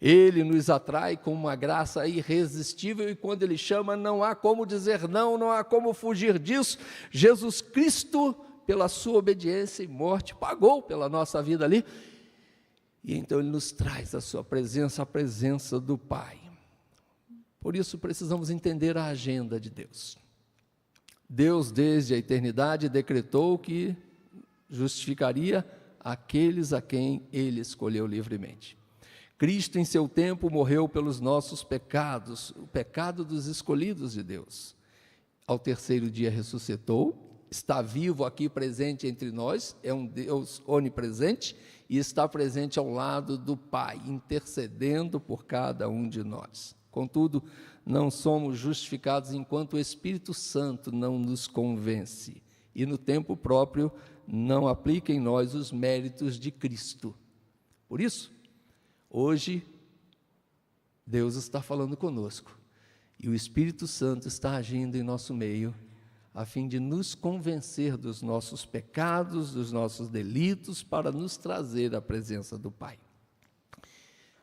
Ele nos atrai com uma graça irresistível e quando Ele chama não há como dizer não, não há como fugir disso. Jesus Cristo, pela sua obediência e morte, pagou pela nossa vida ali, e então Ele nos traz a sua presença, a presença do Pai. Por isso precisamos entender a agenda de Deus. Deus, desde a eternidade, decretou que justificaria aqueles a quem Ele escolheu livremente. Cristo, em seu tempo, morreu pelos nossos pecados, o pecado dos escolhidos de Deus. Ao terceiro dia ressuscitou, está vivo aqui presente entre nós, é um Deus onipresente e está presente ao lado do Pai, intercedendo por cada um de nós. Contudo, não somos justificados enquanto o Espírito Santo não nos convence e no tempo próprio não aplica em nós os méritos de Cristo. Por isso, hoje, Deus está falando conosco e o Espírito Santo está agindo em nosso meio a fim de nos convencer dos nossos pecados, dos nossos delitos, para nos trazer à presença do Pai.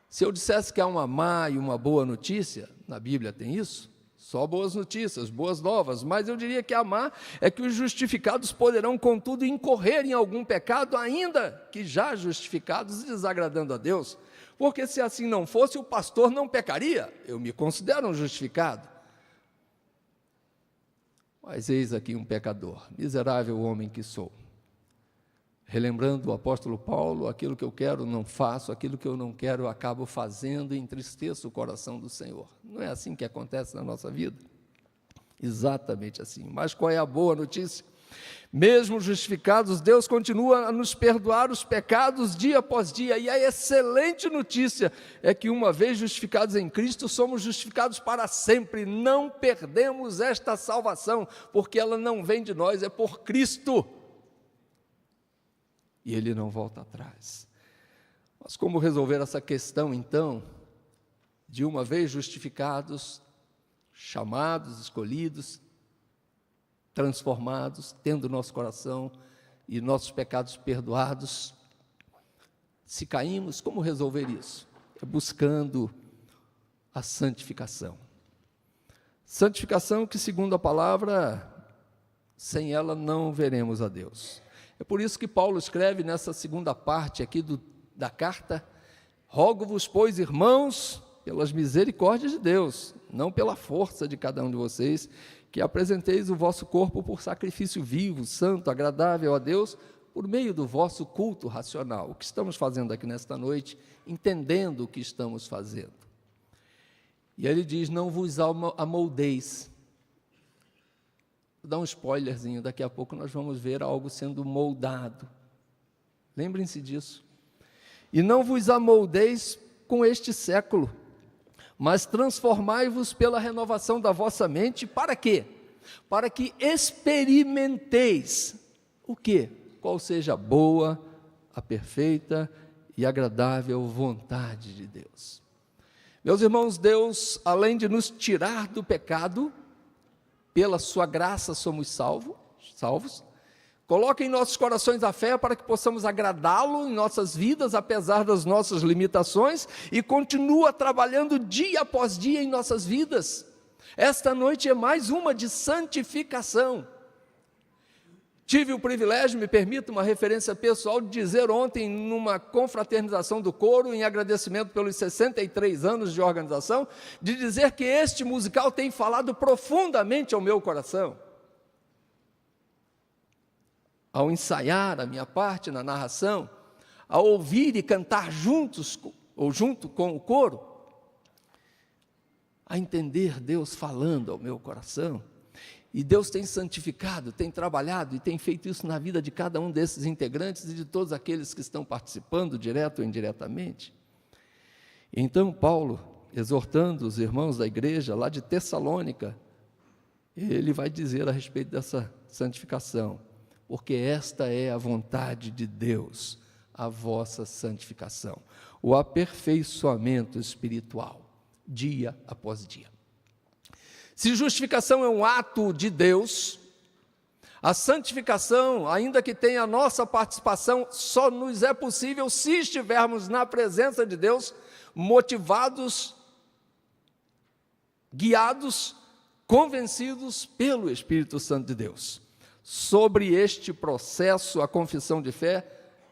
Se eu dissesse que há uma má e uma boa notícia, na Bíblia tem isso? Só boas notícias, boas novas, mas eu diria que a má é que os justificados poderão, contudo, incorrer em algum pecado, ainda que já justificados, desagradando a Deus. Porque se assim não fosse, o pastor não pecaria. Eu me considero um justificado. Mas eis aqui um pecador, miserável homem que sou. Relembrando o apóstolo Paulo, aquilo que eu quero não faço, aquilo que eu não quero eu acabo fazendo e entristeço o coração do Senhor. Não é assim que acontece na nossa vida? Exatamente assim. Mas qual é a boa notícia? Mesmo justificados, Deus continua a nos perdoar os pecados dia após dia, e a excelente notícia é que uma vez justificados em Cristo, somos justificados para sempre, não perdemos esta salvação, porque ela não vem de nós, é por Cristo, e Ele não volta atrás. Mas como resolver essa questão então, de uma vez justificados, chamados, escolhidos, transformados, tendo nosso coração e nossos pecados perdoados? Se caímos, como resolver isso? É buscando a santificação. Santificação que, segundo a palavra, sem ela não veremos a Deus. É por isso que Paulo escreve nessa segunda parte aqui da carta: rogo-vos, pois, irmãos, pelas misericórdias de Deus, não pela força de cada um de vocês, que apresenteis o vosso corpo por sacrifício vivo, santo, agradável a Deus, por meio do vosso culto racional. O que estamos fazendo aqui nesta noite, entendendo o que estamos fazendo. E aí ele diz: não vos amoldeis. Vou dar um spoilerzinho, daqui a pouco nós vamos ver algo sendo moldado. Lembrem-se disso. E não vos amoldeis com este século, mas transformai-vos pela renovação da vossa mente. Para quê? Para que experimenteis o quê? Qual seja a boa, a perfeita e agradável vontade de Deus. Meus irmãos, Deus, além de nos tirar do pecado, pela sua graça somos salvos, coloca em nossos corações a fé para que possamos agradá-lo em nossas vidas, apesar das nossas limitações, e continua trabalhando dia após dia em nossas vidas. Esta noite é mais uma de santificação. Tive o privilégio, me permito uma referência pessoal, de dizer ontem, numa confraternização do coro, em agradecimento pelos 63 anos de organização, de dizer que este musical tem falado profundamente ao meu coração. Ao ensaiar a minha parte na narração, ao ouvir e cantar juntos, ou junto com o coro, a entender Deus falando ao meu coração. E Deus tem santificado, tem trabalhado e tem feito isso na vida de cada um desses integrantes e de todos aqueles que estão participando, direto ou indiretamente. Então Paulo, exortando os irmãos da igreja lá de Tessalônica, ele vai dizer a respeito dessa santificação: porque esta é a vontade de Deus, a vossa santificação, o aperfeiçoamento espiritual, dia após dia. Se justificação é um ato de Deus, a santificação, ainda que tenha a nossa participação, só nos é possível se estivermos na presença de Deus, motivados, guiados, convencidos pelo Espírito Santo de Deus. Sobre este processo, a confissão de fé,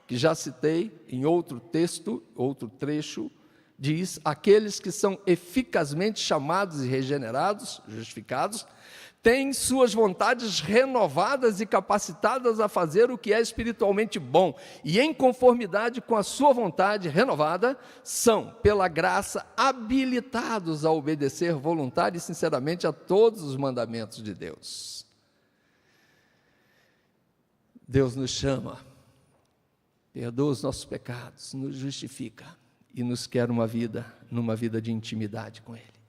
que já citei em outro texto, outro trecho, diz: aqueles que são eficazmente chamados e regenerados, justificados, têm suas vontades renovadas e capacitadas a fazer o que é espiritualmente bom, e em conformidade com a sua vontade renovada, são, pela graça, habilitados a obedecer voluntária e sinceramente a todos os mandamentos de Deus. Deus nos chama, perdoa os nossos pecados, nos justifica e nos quer numa vida de intimidade com Ele.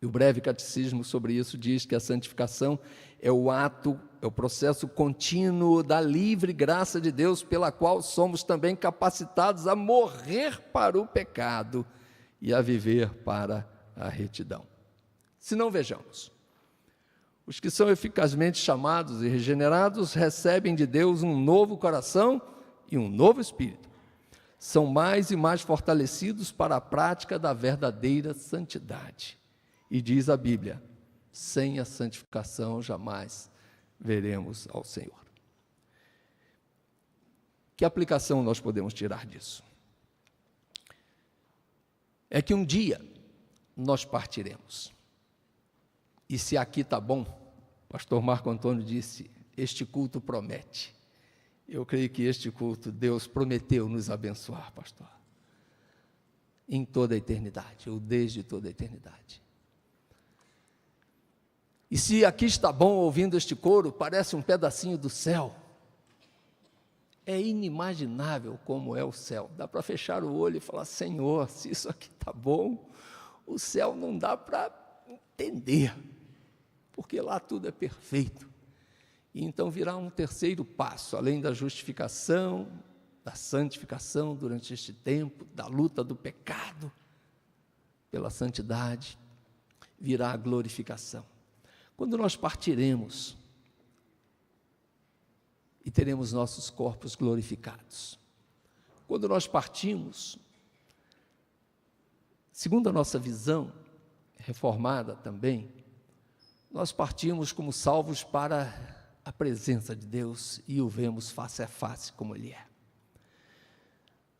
E o breve catecismo sobre isso diz que a santificação é o processo contínuo da livre graça de Deus, pela qual somos também capacitados a morrer para o pecado e a viver para a retidão. Se não, vejamos. Os que são eficazmente chamados e regenerados recebem de Deus um novo coração e um novo espírito. São mais e mais fortalecidos para a prática da verdadeira santidade. E diz a Bíblia: sem a santificação jamais veremos ao Senhor. Que aplicação nós podemos tirar disso? É que um dia nós partiremos. E se aqui está bom, o pastor Marco Antônio disse, este culto promete. Eu creio que este culto, Deus prometeu nos abençoar, pastor, em toda a eternidade, ou desde toda a eternidade. E se aqui está bom ouvindo este coro, parece um pedacinho do céu. É inimaginável como é o céu. Dá para fechar o olho e falar: Senhor, se isso aqui está bom, o céu não dá para entender, porque lá tudo é perfeito. E então virá um terceiro passo, além da justificação, da santificação durante este tempo, da luta do pecado pela santidade, virá a glorificação. Quando nós partiremos e teremos nossos corpos glorificados. Quando nós partimos, segundo a nossa visão reformada também, nós partimos como salvos para a presença de Deus e o vemos face a face como Ele é.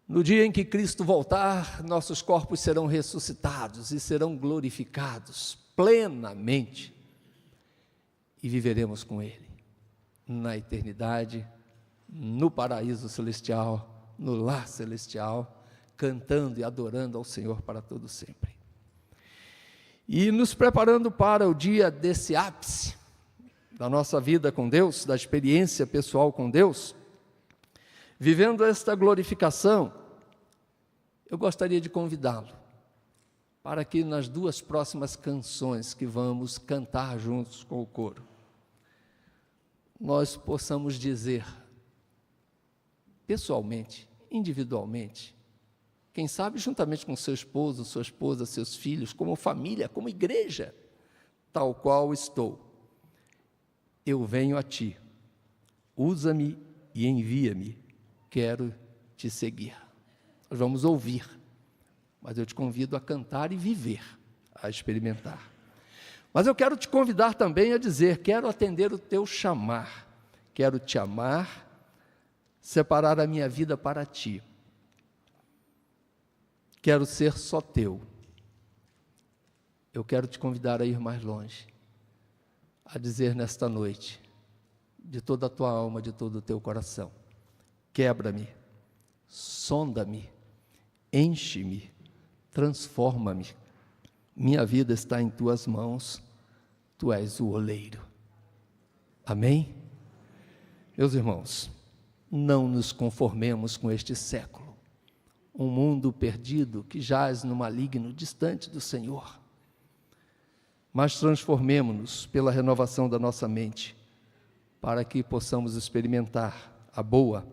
No dia em que Cristo voltar, nossos corpos serão ressuscitados e serão glorificados plenamente e viveremos com Ele na eternidade, no paraíso celestial, no lar celestial, cantando e adorando ao Senhor para todo sempre. E nos preparando para o dia desse ápice da nossa vida com Deus, da experiência pessoal com Deus, vivendo esta glorificação, eu gostaria de convidá-lo para que nas 2 próximas canções que vamos cantar juntos com o coro, nós possamos dizer, pessoalmente, individualmente, quem sabe juntamente com seu esposo, sua esposa, seus filhos, como família, como igreja, tal qual estou. Eu venho a ti, usa-me e envia-me, quero te seguir. Nós vamos ouvir, mas eu te convido a cantar e viver, a experimentar. Mas eu quero te convidar também a dizer, quero atender o teu chamar, quero te amar, separar a minha vida para ti. Quero ser só teu. Eu quero te convidar a ir mais longe, a dizer nesta noite, de toda a tua alma, de todo o teu coração, quebra-me, sonda-me, enche-me, transforma-me. Minha vida está em tuas mãos, tu és o oleiro. Amém? Meus irmãos, não nos conformemos com este século, um mundo perdido que jaz no maligno, distante do Senhor. Mas transformemo-nos pela renovação da nossa mente, para que possamos experimentar a boa,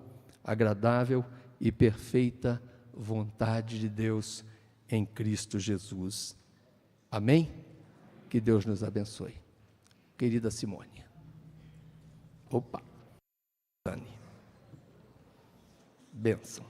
agradável e perfeita vontade de Deus em Cristo Jesus. Amém? Que Deus nos abençoe. Querida Simone. Opa. Dani. Bênção.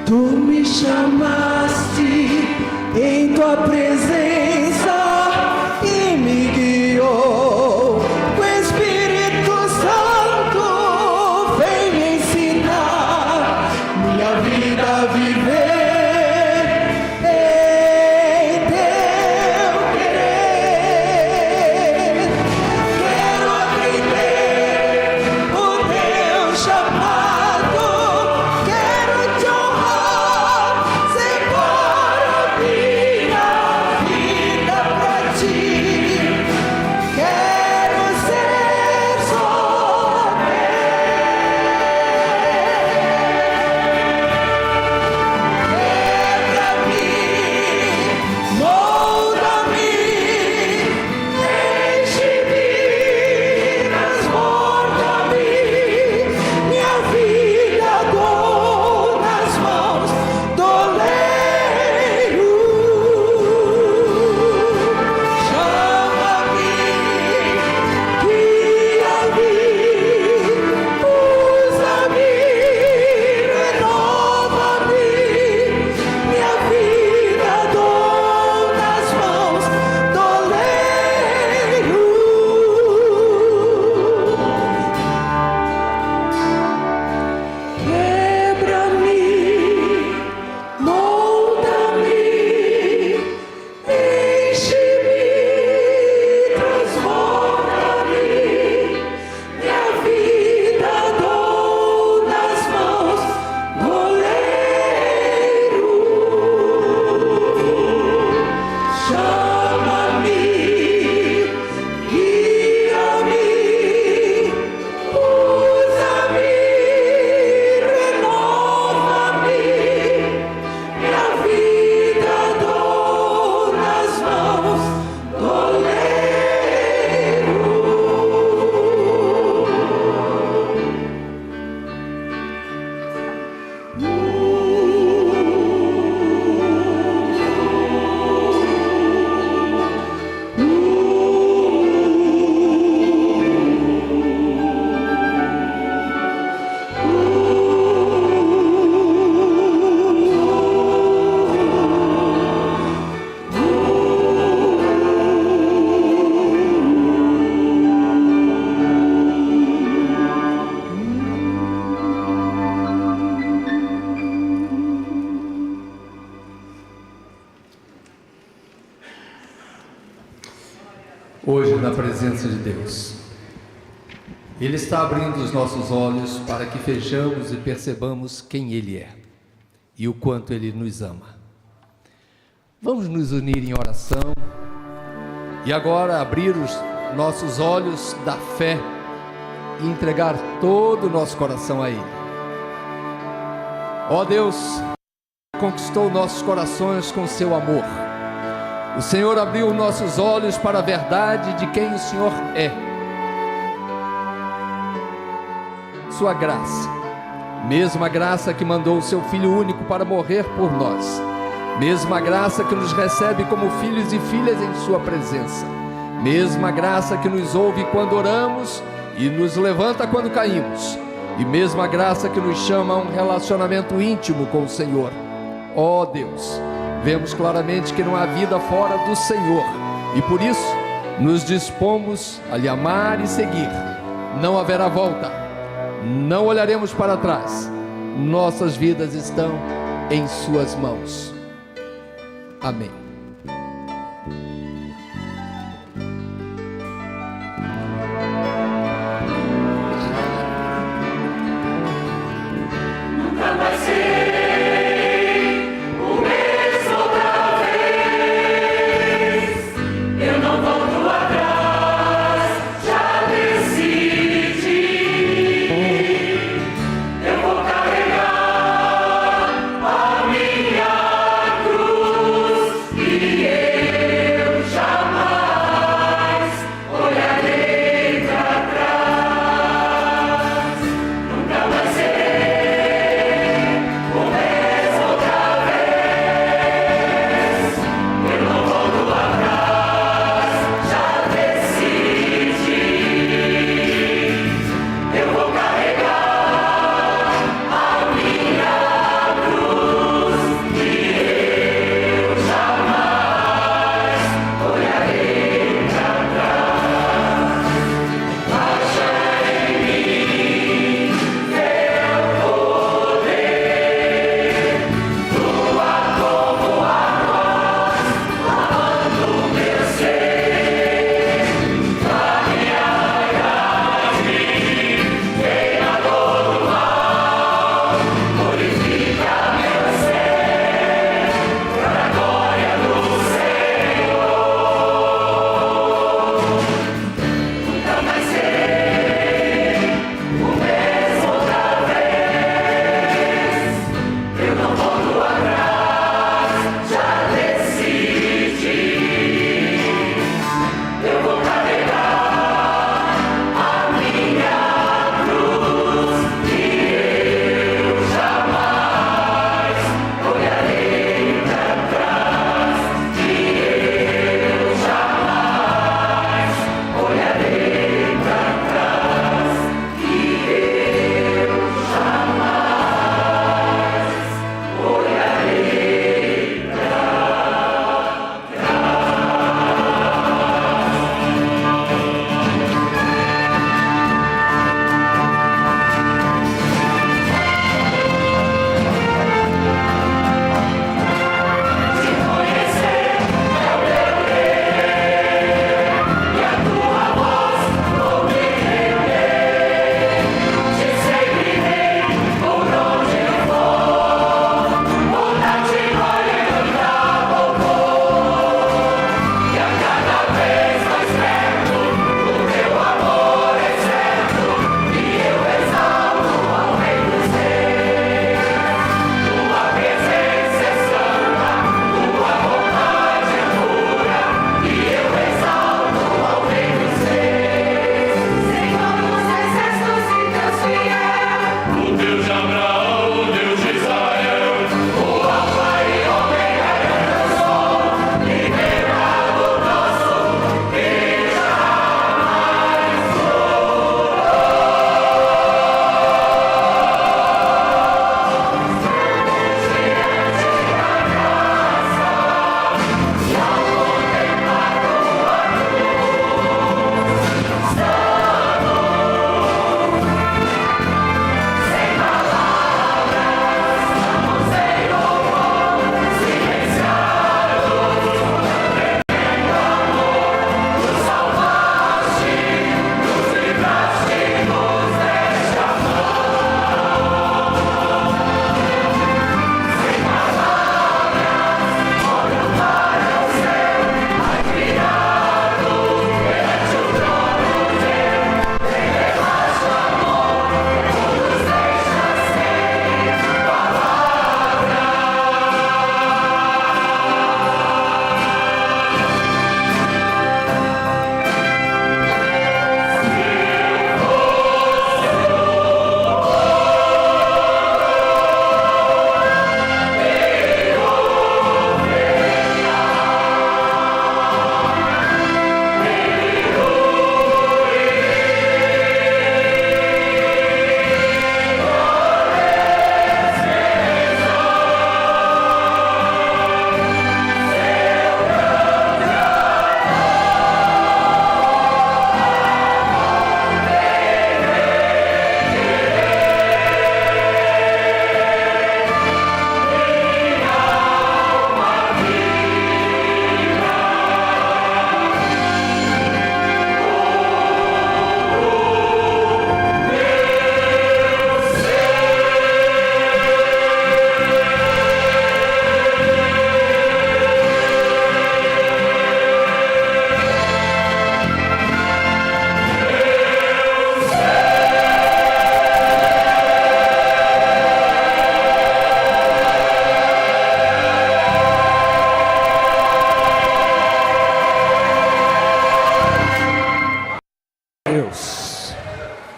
Tu me chamaste em tua presença e me guiou. O Espírito Santo vem me ensinar minha vida a viver em teu querer. Quero atender o teu chamado, quero te honrar, separa minha vida pra ti. Quero ser só quebra-me, molda-me, enche-me, transborda-me. Minha vida dou nas mãos do oleiro. Chama-me, guia-me, usa-me, renova-me. Minha vida dou nas mãos do oleiro. Quebra-me, molda-me, enche-me, transforma-me. Minha vida dou nas mãos do oleiro. Chama-me, guia-me, usa-me, renova-me. Minha vida dou nas mãos do oleiro. Hoje, na presença de Deus, Ele está abrindo os nossos olhos para que vejamos e percebamos quem Ele é e o quanto Ele nos ama. Vamos nos unir em oração e agora abrir os nossos olhos da fé e entregar todo o nosso coração a Ele. Ó Deus, conquistou nossos corações com seu amor. O Senhor abriu nossos olhos para a verdade de quem o Senhor é. Sua graça, mesma graça que mandou o seu Filho único para morrer por nós, mesma graça que nos recebe como filhos e filhas em sua presença, mesma graça que nos ouve quando oramos e nos levanta quando caímos, e mesma graça que nos chama a um relacionamento íntimo com o Senhor. Ó Deus, vemos claramente que não há vida fora do Senhor, e por isso nos dispomos a lhe amar e seguir. Não haverá volta, não olharemos para trás, nossas vidas estão em suas mãos. Amém.